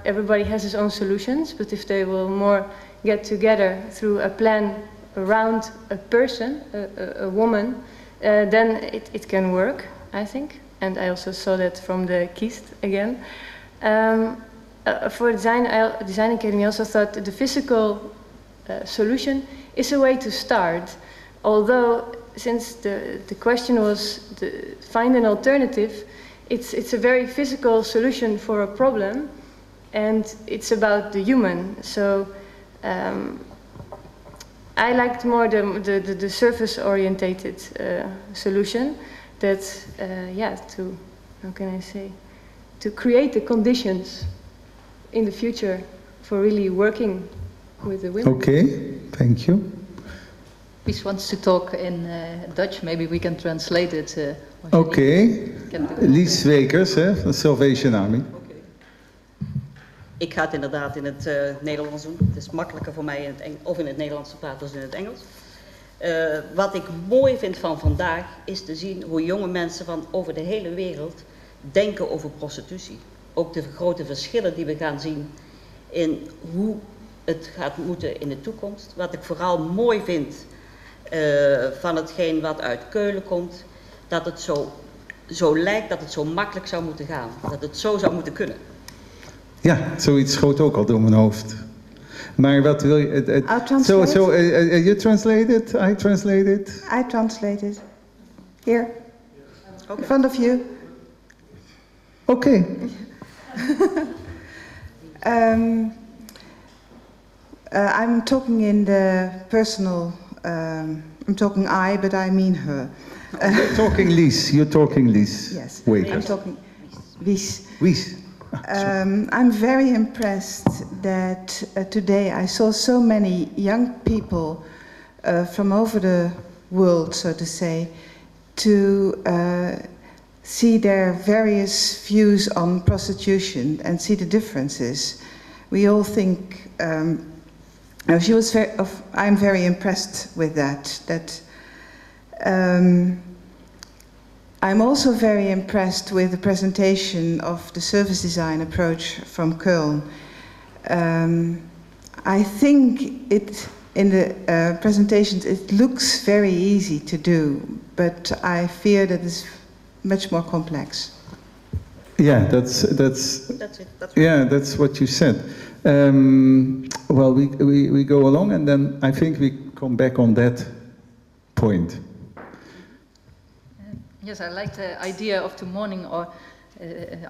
everybody has his own solutions, but if they will more get together through a plan around a person, a woman, then it can work, I think. And I also saw that from the Kist again. For Design Academy, I also thought the physical solution is a way to start. Although, since the question was to find an alternative, it's a very physical solution for a problem, and it's about the human. So I liked more the service-orientated solution. That how can I say, to create the conditions in the future for really working with the women. Okay, thank you. Wie wants to talk in Dutch? Maybe we can translate it. Oké. Lies Zwekers, hè, van Salvation Army. Ik ga het inderdaad in het Nederlands doen. Het is makkelijker voor mij of in het Nederlands te praten dan in het Engels. Wat ik mooi vind van vandaag is te zien hoe jonge mensen van over de hele wereld denken over prostitutie. Ook de grote verschillen die we gaan zien in hoe het gaat moeten in de toekomst. Wat ik vooral mooi vind van hetgeen wat uit Keulen komt, dat het zo lijkt dat het zo makkelijk zou moeten gaan. Dat het zo zou moeten kunnen. Ja, zoiets schoot ook al door mijn hoofd. Maar wat wil je... you translate it? I translate it? I translate it. Here. Okay. In front of you. Okay. I'm talking in the personal... I'm talking I, but I mean her. You're talking Lies. You're talking Lies. Yes. Wait. I'm talking Wies. Wies. I'm very impressed that today I saw so many young people from over the world, so to say, to see their various views on prostitution and see the differences. We all think, I'm very impressed with that. I'm also very impressed with the presentation of the service design approach from Köln. I think in the presentations it looks very easy to do, but I fear that it's much more complex. Yeah, that's it. That's what you said. Well, we go along, and then I think we come back on that point. Yes, I like the idea of the morning, or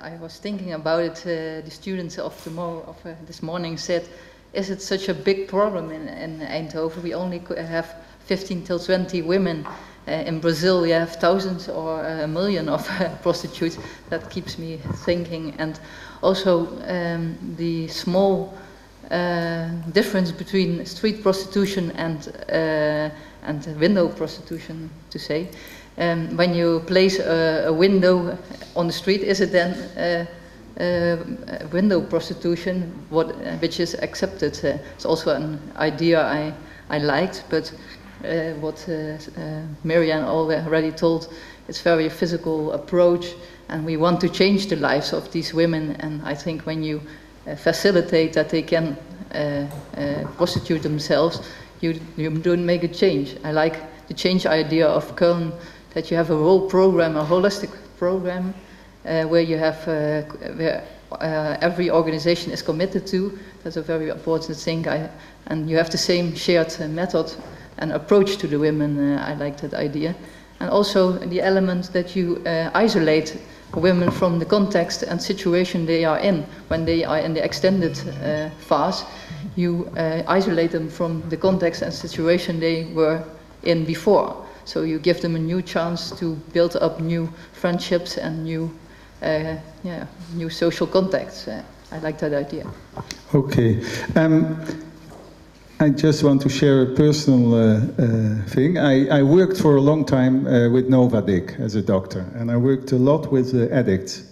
I was thinking about it. The students of this morning said, "Is it such a big problem in Eindhoven? We only have 15 till 20 women. In Brazil, you have thousands or a million of prostitutes." That keeps me thinking, and also the small difference between street prostitution and window prostitution, to say. When you place a window on the street, is it then window prostitution, which is accepted? It's also an idea I liked, but what Marianne already told, it's very physical approach, and we want to change the lives of these women. And I think when you facilitate that they can prostitute themselves, you don't make a change. I like the change idea of Köln, that you have a whole program, a holistic program, where you have where every organization is committed to. That's a very important thing. And you have the same shared method and approach to the women. I like that idea. And also the element that you isolate women from the context and situation they are in. When they are in the extended phase, you isolate them from the context and situation they were in before. So you give them a new chance to build up new friendships and new social contacts. I like that idea. Okay. I just want to share a personal thing. I worked for a long time with Novadic as a doctor, and I worked a lot with addicts.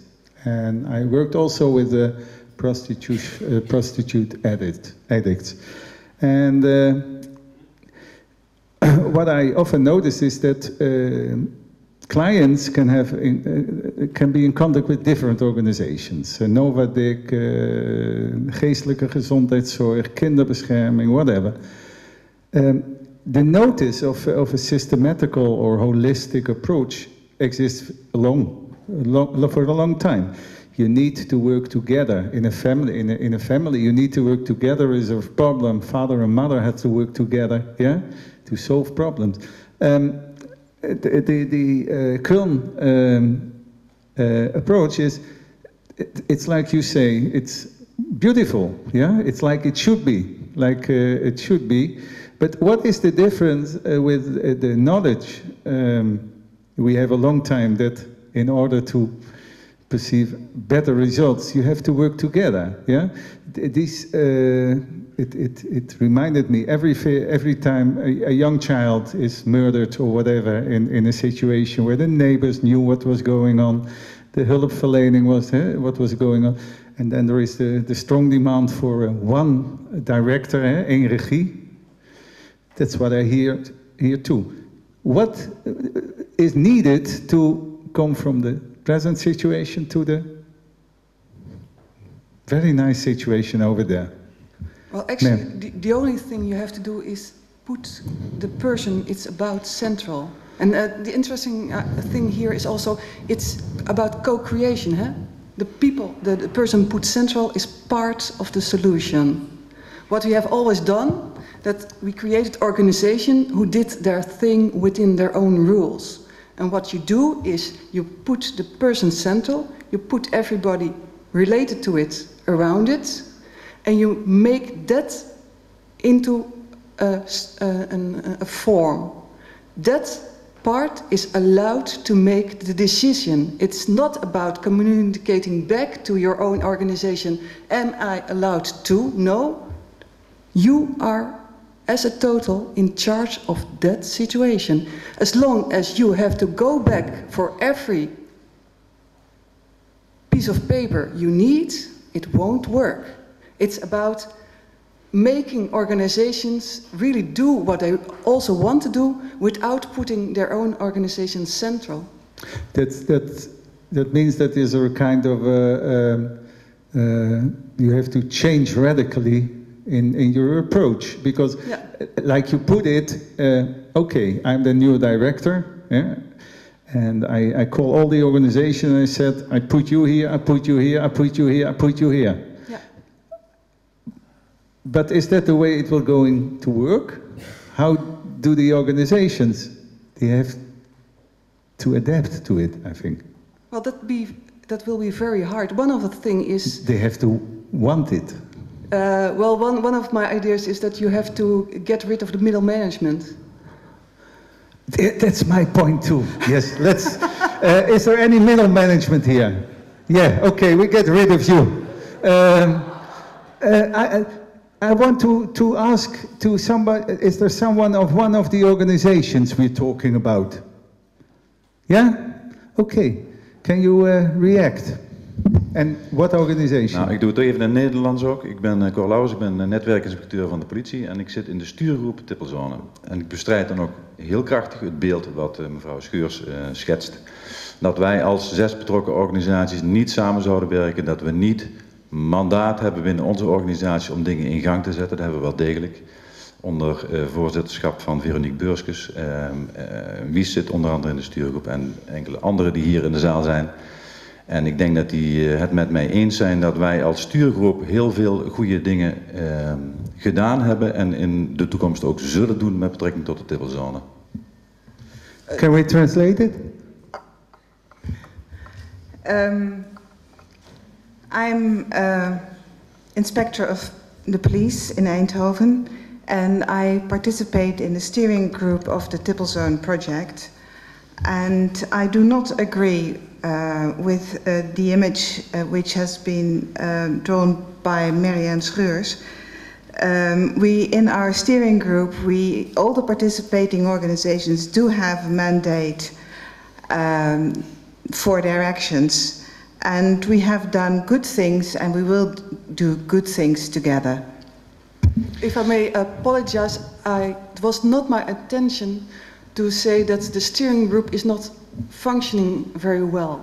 And I worked also with prostitute addicts. And what I often notice is that clients can be in contact with different organizations. Novadic, geestelijke gezondheidszorg, kinderbescherming, whatever. The notice of a systematical or holistic approach exists for a long time. You need to work together in a family. In a family, you need to work together. Is a problem. Father and mother have to work together, yeah, to solve problems. The Köln approach is, it's like you say, it's beautiful, yeah? It's like it should be, But what is the difference with the knowledge? We have a long time that in order to perceive better results, you have to work together. Yeah, it reminded me every time a young child is murdered or whatever in a situation where the neighbors knew what was going on, the hulpverlening was what was going on, and then there is the strong demand for one director, één regie. That's what I hear here too. What is needed to come from the present situation to the very nice situation over there? Well, actually, the only thing you have to do is put the person it's about central. And the interesting thing here is also, it's about co-creation. Huh? The people, the person put central is part of the solution. What we have always done, that we created organizations who did their thing within their own rules. And what you do is you put the person central, you put everybody related to it around it, and you make that into a form. That part is allowed to make the decision. It's not about communicating back to your own organization, am I allowed to? No, you are as a total in charge of that situation. As long as you have to go back for every piece of paper you need, it won't work. It's about making organizations really do what they also want to do without putting their own organization central. That means that there's a kind of you have to change radically in your approach, because like you put it, okay, I'm the new director, yeah? And I call all the organization and I said, I put you here, I put you here, I put you here, I put you here. Yeah. But is that the way it will going to work? How do the organizations, they have to adapt to it, I think. Well, that will be very hard. One of the things is... They have to want it. Well, one of my ideas is that you have to get rid of the middle management. That's my point too. Yes, let's. Is there any middle management here? Yeah. Okay, we get rid of you. I want to ask to somebody. Is there someone of one of the organizations we're talking about? Yeah. Okay. Can you react? En what organization? Nou, ik doe het even in het Nederlands ook. Ik ben Cor Lauwers, ik ben netwerkinspecteur van de politie en ik zit in de stuurgroep Tippelzone. En ik bestrijd dan ook heel krachtig het beeld wat mevrouw Scheurs schetst. Dat wij als 6 betrokken organisaties niet samen zouden werken, dat we niet mandaat hebben binnen onze organisatie om dingen in gang te zetten. Dat hebben we wel degelijk. Onder voorzitterschap van Veronique Beurskes. Wies zit onder andere in de stuurgroep en enkele anderen die hier in de zaal zijn. En ik denk dat die het met mij eens zijn dat wij als stuurgroep heel veel goede dingen gedaan hebben en in de toekomst ook zullen doen met betrekking tot de Tippelzone. Can we translate it? I'm inspector of the police in Eindhoven, and I participate in the steering group of the Tippelzone project. And I do not agree with the image which has been drawn by Marianne Scheurs. We, in our steering group, all the participating organizations do have a mandate for their actions. And we have done good things and we will do good things together. If I may apologize, it was not my intention to say that the steering group is not functioning very well.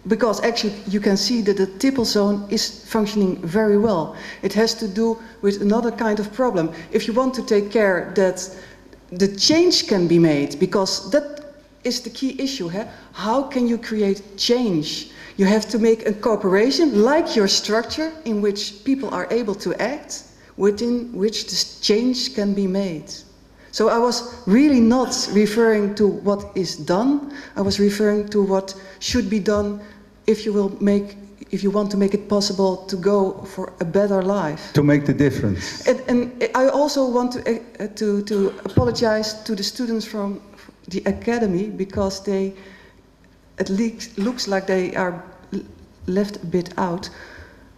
Because actually you can see that the Tippelzone is functioning very well. It has to do with another kind of problem. If you want to take care that the change can be made, because that is the key issue. Huh? How can you create change? You have to make a cooperation like your structure in which people are able to act, within which this change can be made. So I was really not referring to what is done. I was referring to what should be done if you want to make it possible to go for a better life. To make the difference. And I also want to apologize to the students from the academy, because it looks like they are left a bit out.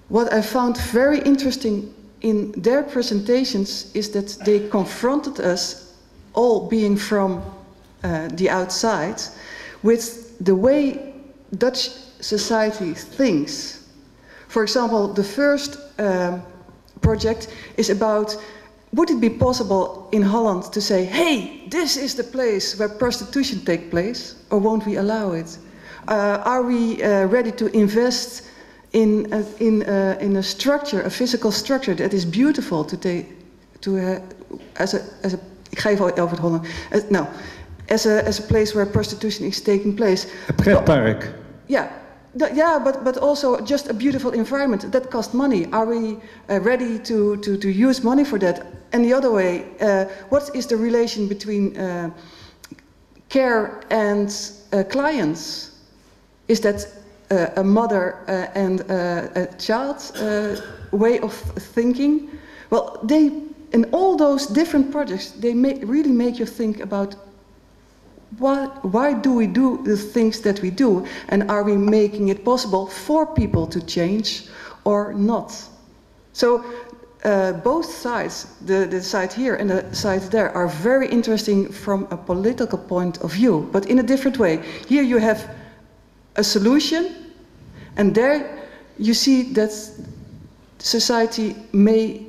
What I found very interesting in their presentations is that they confronted us, all being from the outside, with the way Dutch society thinks. For example, the first project is about, would it be possible in Holland to say, hey, this is the place where prostitution takes place, or won't we allow it? Are we ready to invest in a structure, a physical structure that is beautiful ik ga even over het Holland. No, as a place where prostitution is taking place. A pretpark. Yeah. But also just a beautiful environment that costs money. Are we ready to use money for that? And the other way, what is the relation between care and clients? Is that a mother and a child way of thinking? Well, in all those different projects, they really make you think about why do we do the things that we do, and are we making it possible for people to change or not? So both sides, the side here and the side there, are very interesting from a political point of view, but in a different way. Here you have a solution, and there you see that society may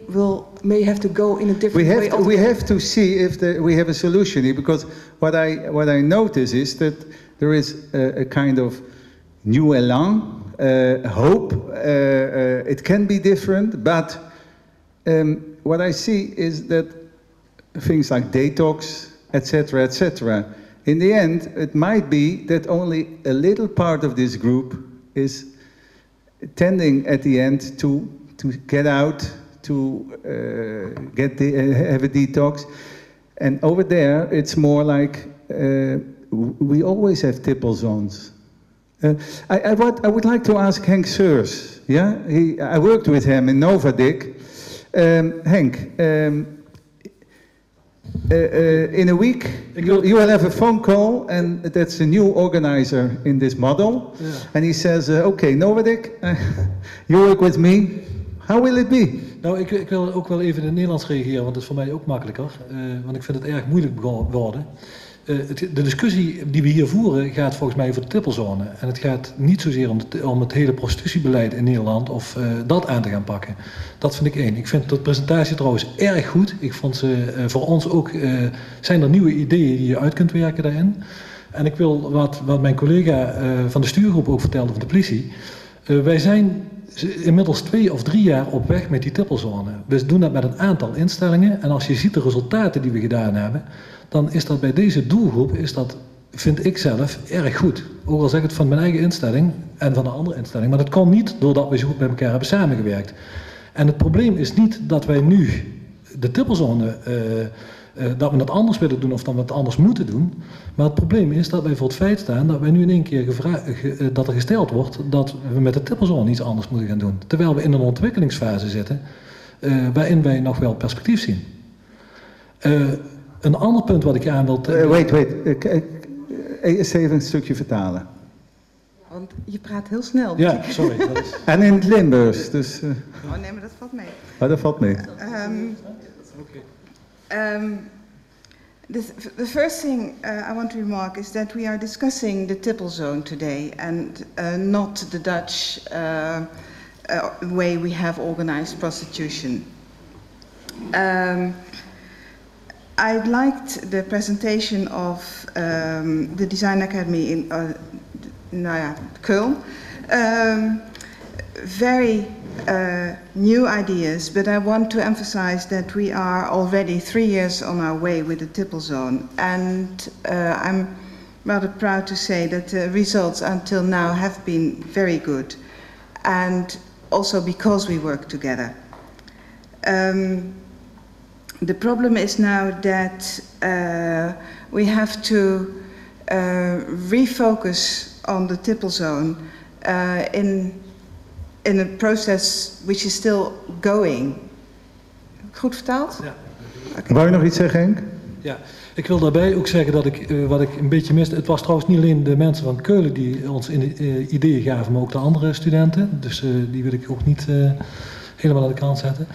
have to go in a different way. We have to see if we have a solution here, because what I notice is that there is a kind of new elan, hope. It can be different, but what I see is that things like detox, etc., etc. In the end, it might be that only a little part of this group is tending at the end to get out, to have a detox. And over there, it's more like we always have Tippelzones. I would like to ask Henk Seurs. Yeah, I worked with him in Novadik. Henk, in a week you will have a phone call, and that's a new organizer in this model. Yeah. And he says, okay, Novadik, you work with me. How will it be? Nou, ik wil ook wel even in het Nederlands reageren, want dat is voor mij ook makkelijker. Want ik vind het erg moeilijk worden. De discussie die we hier voeren gaat volgens mij over de Tippelzone. En het gaat niet zozeer om het hele prostitutiebeleid in Nederland of dat aan te gaan pakken. Dat vind ik één. Ik vind de presentatie trouwens erg goed. Ik vond ze voor ons ook, zijn er nieuwe ideeën die je uit kunt werken daarin. En ik wil wat mijn collega van de stuurgroep ook vertelde van de politie. Wij zijn inmiddels 2 of 3 jaar op weg met die Tippelzone. We doen dat met een aantal instellingen. En als je ziet de resultaten die we gedaan hebben, dan is dat bij deze doelgroep, vind ik zelf, erg goed. Ook al zeg ik het van mijn eigen instelling en van een andere instelling. Maar dat kan niet doordat we zo goed met elkaar hebben samengewerkt. En het probleem is niet dat wij nu de Tippelzone, dat we het anders willen doen of dat we het anders moeten doen. Maar het probleem is dat wij voor het feit staan dat wij nu in één keer dat er gesteld wordt dat we met de Tippelzone iets anders moeten gaan doen. Terwijl we in een ontwikkelingsfase zitten waarin wij nog wel perspectief zien. Een ander punt wat ik aan wil... Wait. Eens even een stukje vertalen. Want je praat heel snel. Ja, sorry. En in het Limburgs, dus... Oh nee, maar dat valt mee. Oh, dat valt mee. The first thing I want to remark is that we are discussing the Tippelzone today, and not the Dutch way we have organized prostitution. I liked the presentation of the Design Academy in Köln. Very new ideas, but I want to emphasize that we are already 3 years on our way with the Tippelzone, and I'm rather proud to say that the results until now have been very good, and also because we work together. The problem is now that we have to refocus on the Tippelzone in a process which is still going. Goed vertaald? Ja. Okay. Wou je nog iets zeggen, Henk? Ja, ik wil daarbij ook zeggen dat wat ik een beetje miste. Het was trouwens niet alleen de mensen van Keulen die ons ideeën gaven, maar ook de andere studenten. Dus die wil ik ook niet helemaal aan de kant zetten.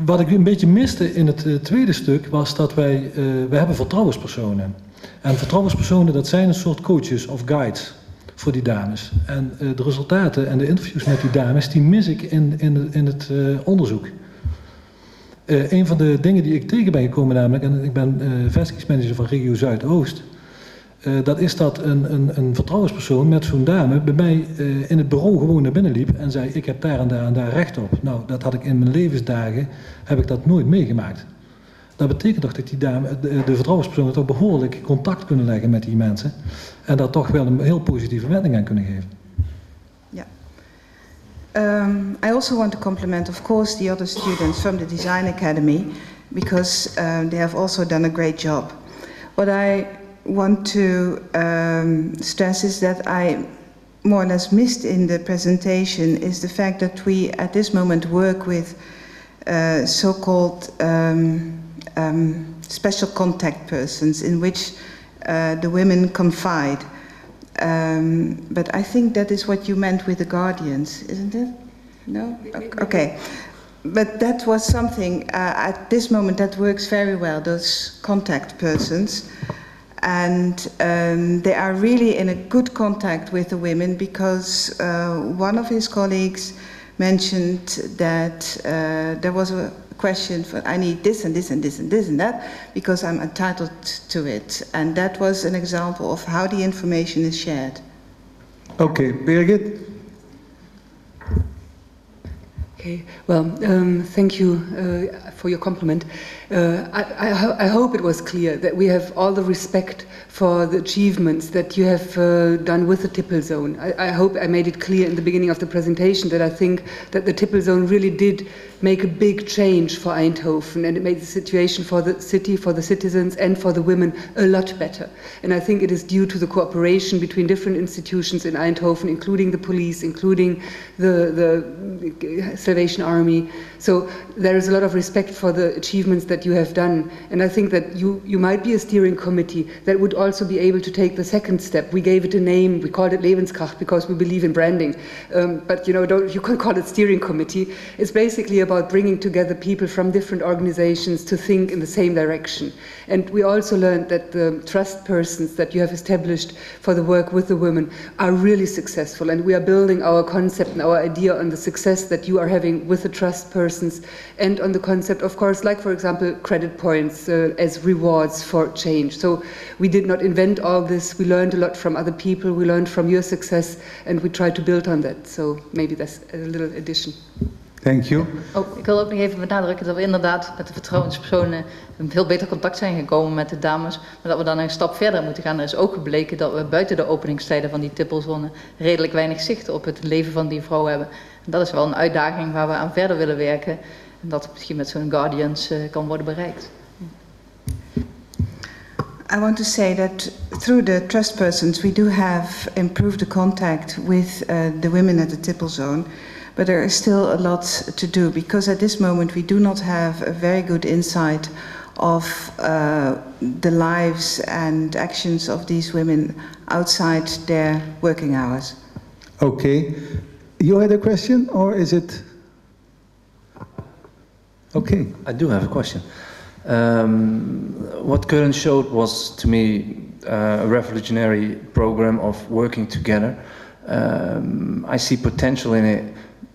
Wat ik een beetje miste in het tweede stuk was dat wij hebben vertrouwenspersonen. En vertrouwenspersonen, dat zijn een soort coaches of guides voor die dames. En de resultaten en de interviews met die dames, die mis ik in het onderzoek. Een van de dingen die ik tegen ben gekomen namelijk, en ik ben vestigingsmanager van regio Zuidoost, dat is dat een vertrouwenspersoon met zo'n dame bij mij in het bureau gewoon naar binnen liep en zei, ik heb daar en daar en daar recht op. Nou, dat had ik in mijn levensdagen, heb ik dat nooit meegemaakt. Dat betekent toch dat die dame, de vertrouwenspersonen toch behoorlijk contact kunnen leggen met die mensen en daar toch wel een heel positieve wending aan kunnen geven. I also want to compliment, of course, the other students from the Design Academy because they have also done a great job. What I want to stress is that I more or less missed in the presentation is the fact that we at this moment work with so-called special contact persons in which the women confide. But I think that is what you meant with the guardians, isn't it? No? Okay. But that was something, at this moment, that works very well, those contact persons. And they are really in a good contact with the women because one of his colleagues mentioned that there was a question for I need this and this and this and this and that because I'm entitled to it. And that was an example of how the information is shared. Okay, Birgit? Okay, well, thank you for your compliment. I hope it was clear that we have all the respect for the achievements that you have done with the Tippelzone. I hope I made it clear in the beginning of the presentation that I think that the Tippelzone really did make a big change for Eindhoven and it made the situation for the city, for the citizens and for the women a lot better. And I think it is due to the cooperation between different institutions in Eindhoven, including the police, including the Salvation Army. So there is a lot of respect for the achievements that you have done. And I think that you might be a steering committee that would also be able to take the second step. We gave it a name, we called it Lebenskraft because we believe in branding. But you can call it steering committee. It's basically about bringing together people from different organizations to think in the same direction. And we also learned that the trust persons that you have established for the work with the women are really successful. And we are building our concept and our idea on the success that you are having with the trust persons and on the concept, of course, like for example, credit points as rewards for change. So we did not invent all this. We learned a lot from other people. We learned from your success and we try to build on that. So maybe that's a little addition. Thank you. Ik wil ook nog even benadrukken dat we inderdaad met de vertrouwenspersonen een veel beter contact zijn gekomen met de dames, maar dat we dan een stap verder moeten gaan. Er is ook gebleken dat we buiten de openingstijden van die Tippelzone redelijk weinig zicht op het leven van die vrouw hebben. En dat is wel een uitdaging waar we aan verder willen werken en dat misschien met zo'n guardians kan worden bereikt. I want to say that through the trust persons we do have improved the contact with the women at the Tippelzone. But there is still a lot to do because at this moment we do not have a very good insight of the lives and actions of these women outside their working hours. Okay. You had a question or is it? Okay. I do have a question. What Keulen showed was to me a revolutionary program of working together. I see potential in it.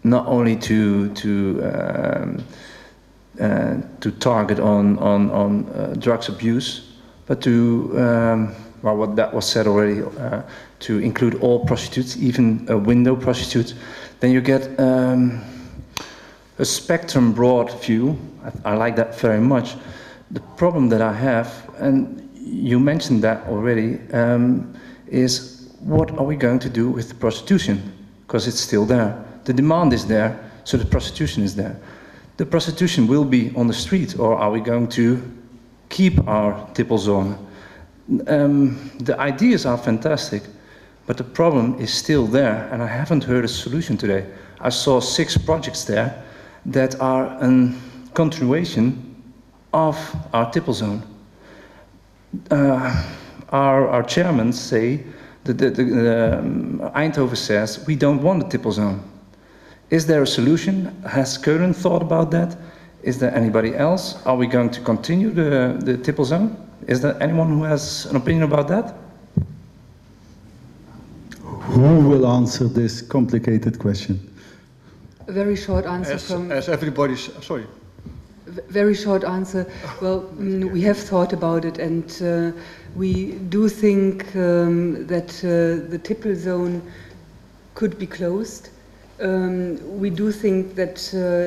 Not only to target on drugs abuse, but to well, what that was said already, to include all prostitutes, even window prostitutes. Then you get a spectrum broad view. I like that very much. The problem that I have, and you mentioned that already, is what are we going to do with the prostitution? Because it's still there. The demand is there, so the prostitution is there. The prostitution will be on the street, or are we going to keep our Tippelzone? The ideas are fantastic, but the problem is still there, and I haven't heard a solution today. I saw 6 projects there that are a continuation of our Tippelzone. Our chairmen say that Eindhoven says we don't want a Tippelzone. Is there a solution? Has Keulen thought about that? Is there anybody else? Are we going to continue the Tippelzone? Is there anyone who has an opinion about that? Who will answer this complicated question? A very short answer as everybody's, sorry. Very short answer. Well, we have thought about it, and we do think that the Tippelzone could be closed. We do think that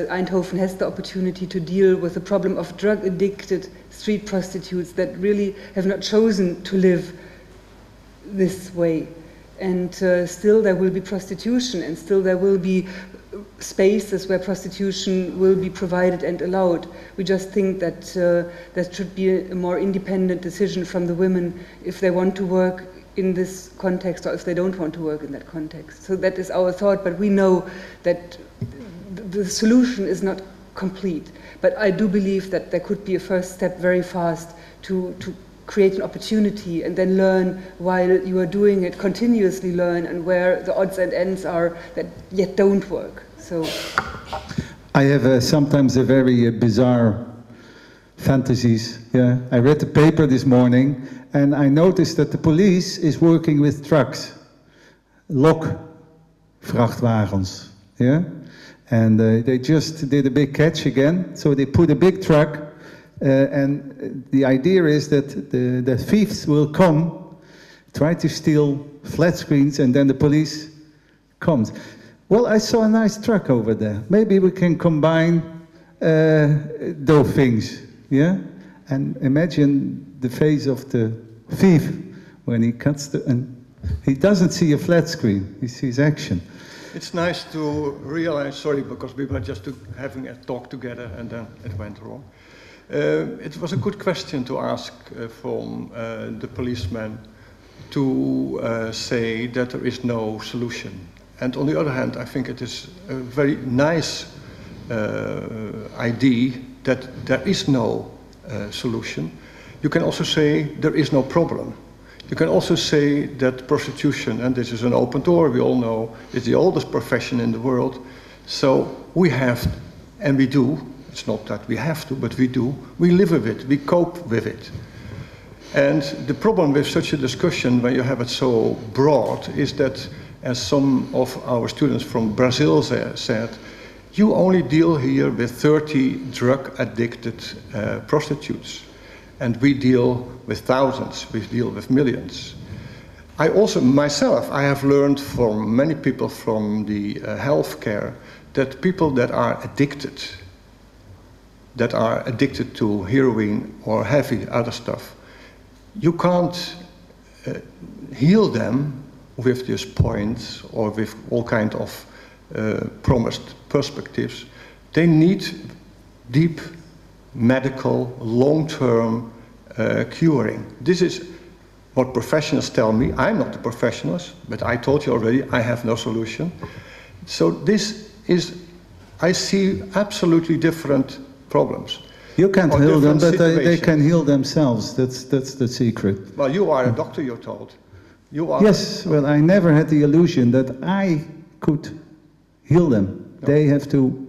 Eindhoven has the opportunity to deal with the problem of drug-addicted street prostitutes that really have not chosen to live this way. And still there will be prostitution, and still there will be spaces where prostitution will be provided and allowed. We just think that there should be a more independent decision from the women if they want to work in this context or if they don't want to work in that context. So that is our thought, but we know that the solution is not complete. But I do believe that there could be a first step very fast to create an opportunity and then learn while you are doing it, continuously learn, and where the odds and ends are that yet don't work. So I have sometimes a very bizarre fantasies. Yeah, I read the paper this morning and I noticed that the police is working with trucks, vrachtwagens. Yeah, and they just did a big catch again. So they put a big truck. And the idea is that the thieves will come, try to steal flat screens, and then the police comes. Well, I saw a nice truck over there. Maybe we can combine those things, yeah? And imagine the face of the thief when he cuts and he doesn't see a flat screen, he sees action. It's nice to realize, sorry, because we were just having a talk together and then it went wrong. It was a good question to ask from the policeman to say that there is no solution. And on the other hand, I think it is a very nice idea that there is no solution. You can also say there is no problem. You can also say that prostitution, and this is an open door, we all know, is the oldest profession in the world. So we have, and we do, it's not that we have to, but we do. We live with it, we cope with it. And the problem with such a discussion, when you have it so broad, is that, as some of our students from Brazil said, you only deal here with 30 drug-addicted prostitutes. And we deal with thousands, we deal with millions. I also, myself, I have learned from many people from the healthcare that people that are addicted to heroin or heavy other stuff, you can't heal them with just points or with all kind of promised perspectives. They need deep medical, long-term curing. This is what professionals tell me. I'm not a professional, but I told you already, I have no solution. So this is, I see absolutely different problems. You can't heal them, but they can heal themselves. That's the secret. Well, you are a doctor, you're told. You are. Yes, well, I never had the illusion that I could heal them. No. They have to,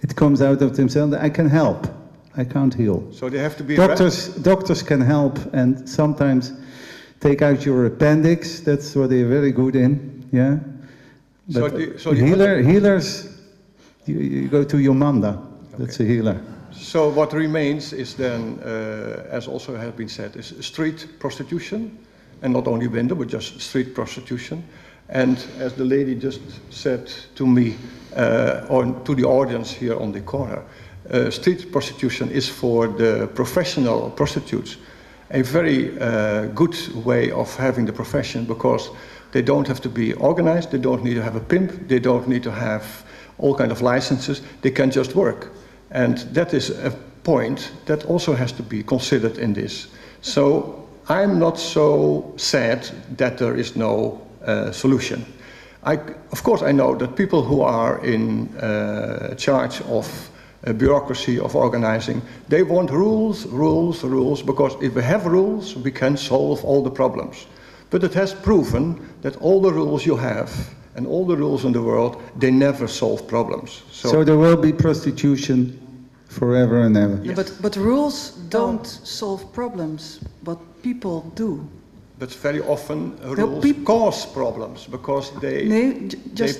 it comes out of themselves. I can help. I can't heal. So they have to be doctors can help and sometimes take out your appendix. That's what they're very good in. Yeah. But healers, you go to Yomanda. Okay. That's a healer. So what remains is then, as also has been said, is street prostitution, and not only window, but just street prostitution. And as the lady just said to me, or to the audience here on the corner, street prostitution is for the professional prostitutes a very good way of having the profession, because they don't have to be organized, they don't need to have a pimp, they don't need to have all kind of licenses, they can just work. And that is a point that also has to be considered in this. So I'm not so sad that there is no solution. Of course I know that people who are in charge of bureaucracy of organizing. They want rules, rules, rules, because if we have rules, we can solve all the problems. But it has proven that all the rules you have and all the rules in the world, they never solve problems. So there will be prostitution forever and ever. Yes. But rules don't solve problems, but people do. But very often rules cause problems because they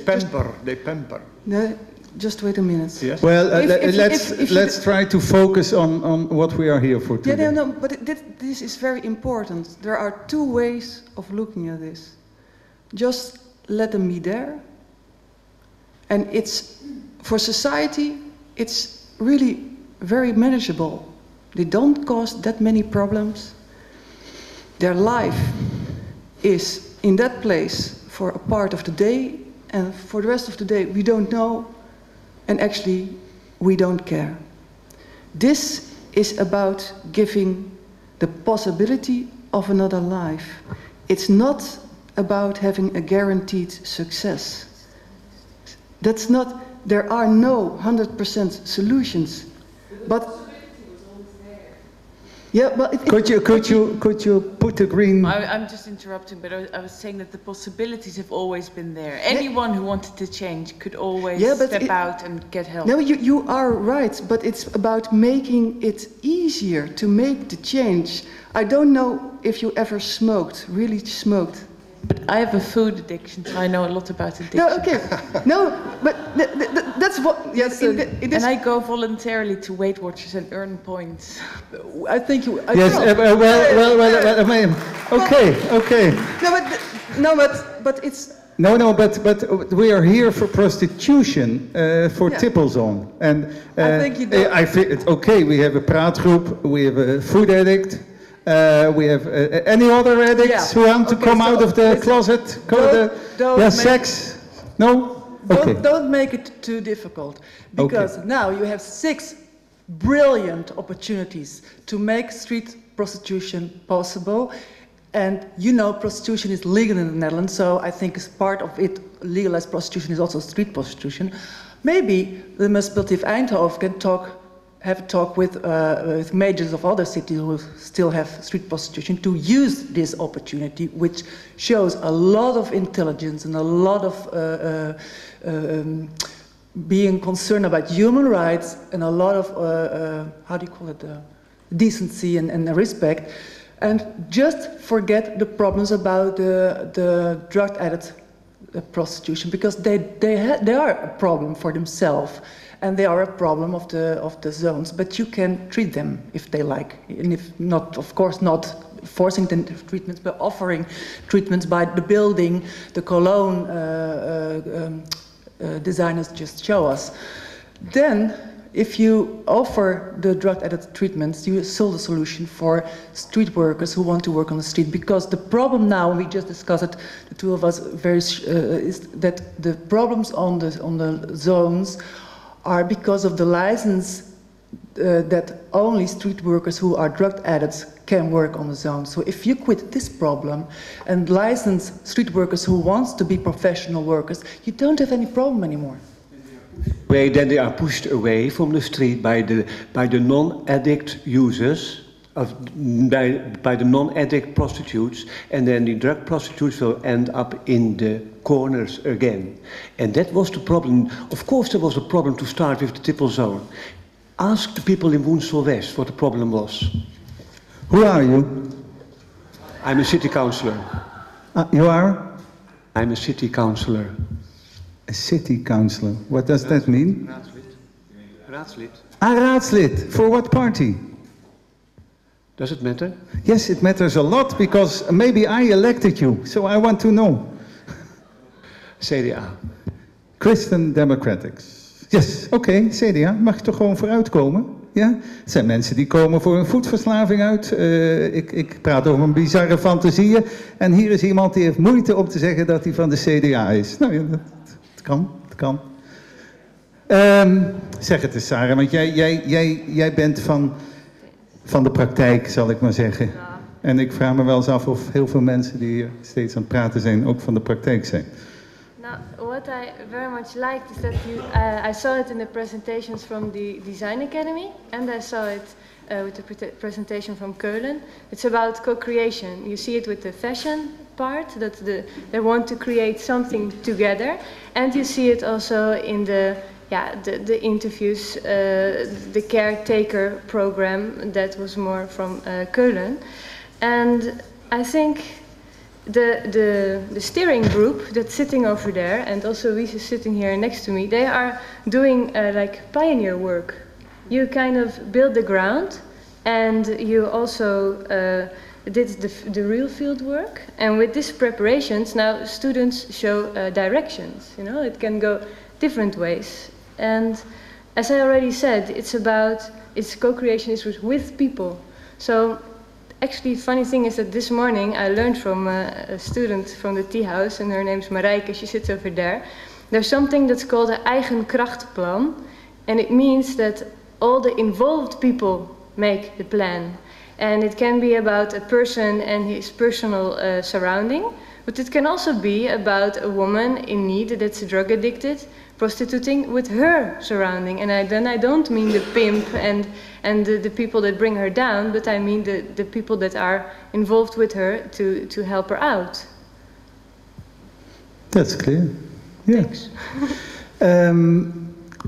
pamper. No, just wait a minute. Yes. Well, let's try to focus on what we are here for today. Yeah, no, but this is very important. There are two ways of looking at this. Just let them be there. And it's, for society, it's really very manageable. They don't cause that many problems. Their life is in that place for a part of the day, and for the rest of the day we don't know, and actually we don't care. This is about giving the possibility of another life. It's not about having a guaranteed success. That's not, there are no 100% solutions. But yeah, but could you put the green? I'm just interrupting, but I was saying that the possibilities have always been there. Anyone who wanted to change could always step out and get help. No, you are right, but it's about making it easier to make the change. I don't know if you ever really smoked. But I have a food addiction, so I know a lot about addiction. No, okay. No, but that's what... Yes, and I go voluntarily to Weight Watchers and earn points. I think you... Yes, well, I mean, okay. No, but it's... No, but we are here for prostitution, for Tippelzone. And I think you don't... I feel it's okay, we have a praatgroep, we have a food addict. We have any other addicts who want to come out of the closet? Sex? No? Okay. Don't make it too difficult, because now you have 6 brilliant opportunities to make street prostitution possible. And you know prostitution is legal in the Netherlands, so I think as part of it, legalized prostitution is also street prostitution. Maybe the municipality of Eindhoven can have a talk with majors of other cities who still have street prostitution to use this opportunity, which shows a lot of intelligence and a lot of being concerned about human rights and a lot of, how do you call it, decency and respect. And just forget the problems about the drug addict prostitution, because they are a problem for themselves. And they are a problem of the zones, but you can treat them if they like, and if not, of course, not forcing the treatments, but offering treatments by the building, the cologne designers just show us. Then, if you offer the drug addict treatments, you solve the solution for street workers who want to work on the street. Because the problem now, and we just discussed it, the two of us, is that the problems on the zones are because of the license that only street workers who are drug addicts can work on the zone. So if you quit this problem and license street workers who want to be professional workers, you don't have any problem anymore. Then they are pushed away from the street by the non-addict users, by the non-addict prostitutes, and then the drug prostitutes will end up in the corners again. And that was the problem. Of course there was a problem to start with the Tippelzone. Ask the people in Woensel West what the problem was. Who are you? I'm a city councillor. You are? I'm a city councillor. A city councillor. What does that mean? Raadslid. Raadslid. For what party? Does it matter? Yes, it matters a lot, because maybe I elected you, so I want to know. CDA. Christian Democrats. Yes, oké, CDA. Mag ik toch gewoon vooruitkomen? Ja? Het zijn mensen die komen voor een voetverslaving uit. Ik praat over een bizarre fantasieën. En hier is iemand die heeft moeite om te zeggen dat hij van de CDA is. Nou ja, het kan. Zeg het eens, Sarah, want jij bent van de praktijk, zal ik maar zeggen. Ja. En ik vraag me wel eens af of heel veel mensen die hier steeds aan het praten zijn ook van de praktijk zijn. Nou, what I very much liked is that I saw it in the presentations from the Design Academy, and I saw it with the presentation from Keulen. It's about co-creation. You see it with the fashion part, that they want to create something together, and you see it also in the interviews, the caretaker program that was more from Keulen. And I think the steering group that's sitting over there, and also Wiese sitting here next to me, they are doing like pioneer work. You kind of build the ground, and you also did the real field work. And with these preparations, now students show directions. You know, it can go different ways. And as I already said, it's co-creation is with people. So actually, funny thing is that this morning I learned from a student from the tea house, and her name's Marijke, she sits over there. There's something that's called an eigen krachtplan, and it means that all the involved people make the plan. And it can be about a person and his personal surrounding, but it can also be about a woman in need that's drug addicted, prostituting with her surrounding. And then I don't mean the pimp and the people that bring her down, but I mean the people that are involved with her to help her out. That's clear. Yeah. Thanks.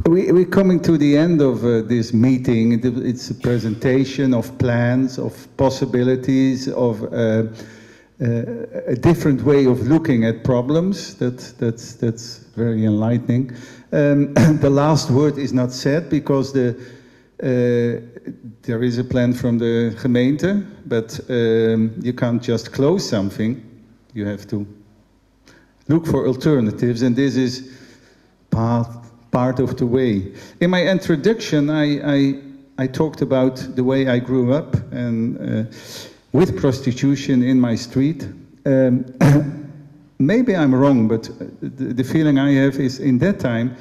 We're coming to the end of this meeting. It's a presentation of plans, of possibilities, of a different way of looking at problems. That's very enlightening. The last word is not said because there is a plan from the gemeente, but you can't just close something. You have to look for alternatives, and this is part of the way. In my introduction, I talked about the way I grew up and with prostitution in my street. Maybe I'm wrong, but the feeling I have is in that time,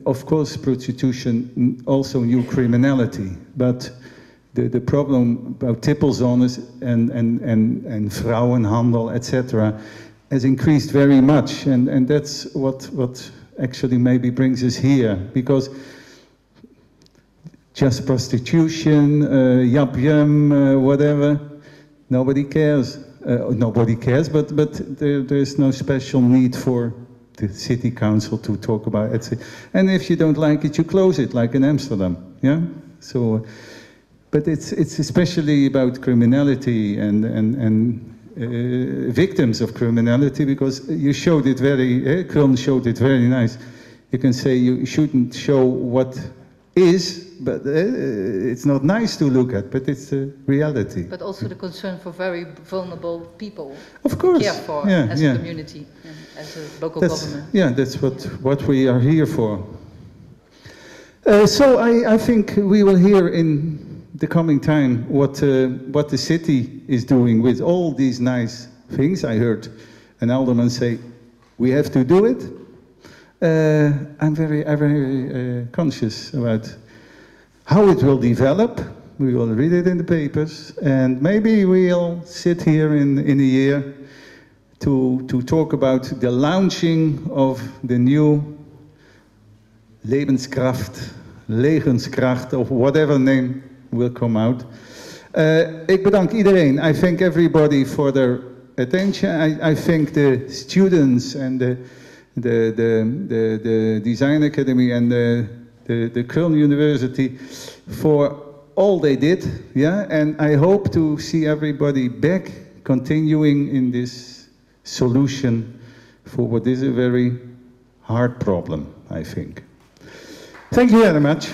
of course, prostitution also knew criminality, but the problem about tippelzones and vrouwenhandel, etc., has increased very much, and that's what actually maybe brings us here, because just prostitution, yum, whatever, nobody cares. Nobody cares, but there's no special need for the city council to talk about it. And if you don't like it, you close it, like in Amsterdam. Yeah. So, but it's especially about criminality and victims of criminality, because you showed it Köln showed it very nice. You can say you shouldn't show what is, but it's not nice to look at, but it's a reality. But also the concern for very vulnerable people. Of course, care for as a community and as a local government. Yeah, that's what we are here for. So I think we will hear in the coming time what the city is doing with all these nice things. I heard an alderman say, we have to do it. I'm very conscious about how it will develop. We will read it in the papers, and maybe we'll sit here in a year to talk about the launching of the new Levenskracht, of whatever name will come out. Ik bedank iedereen. I thank everybody for their attention. I thank the students and the Design Academy and the Köln University for all they did, yeah, and I hope to see everybody back continuing in this solution for what is a very hard problem, I think. Thank you very much.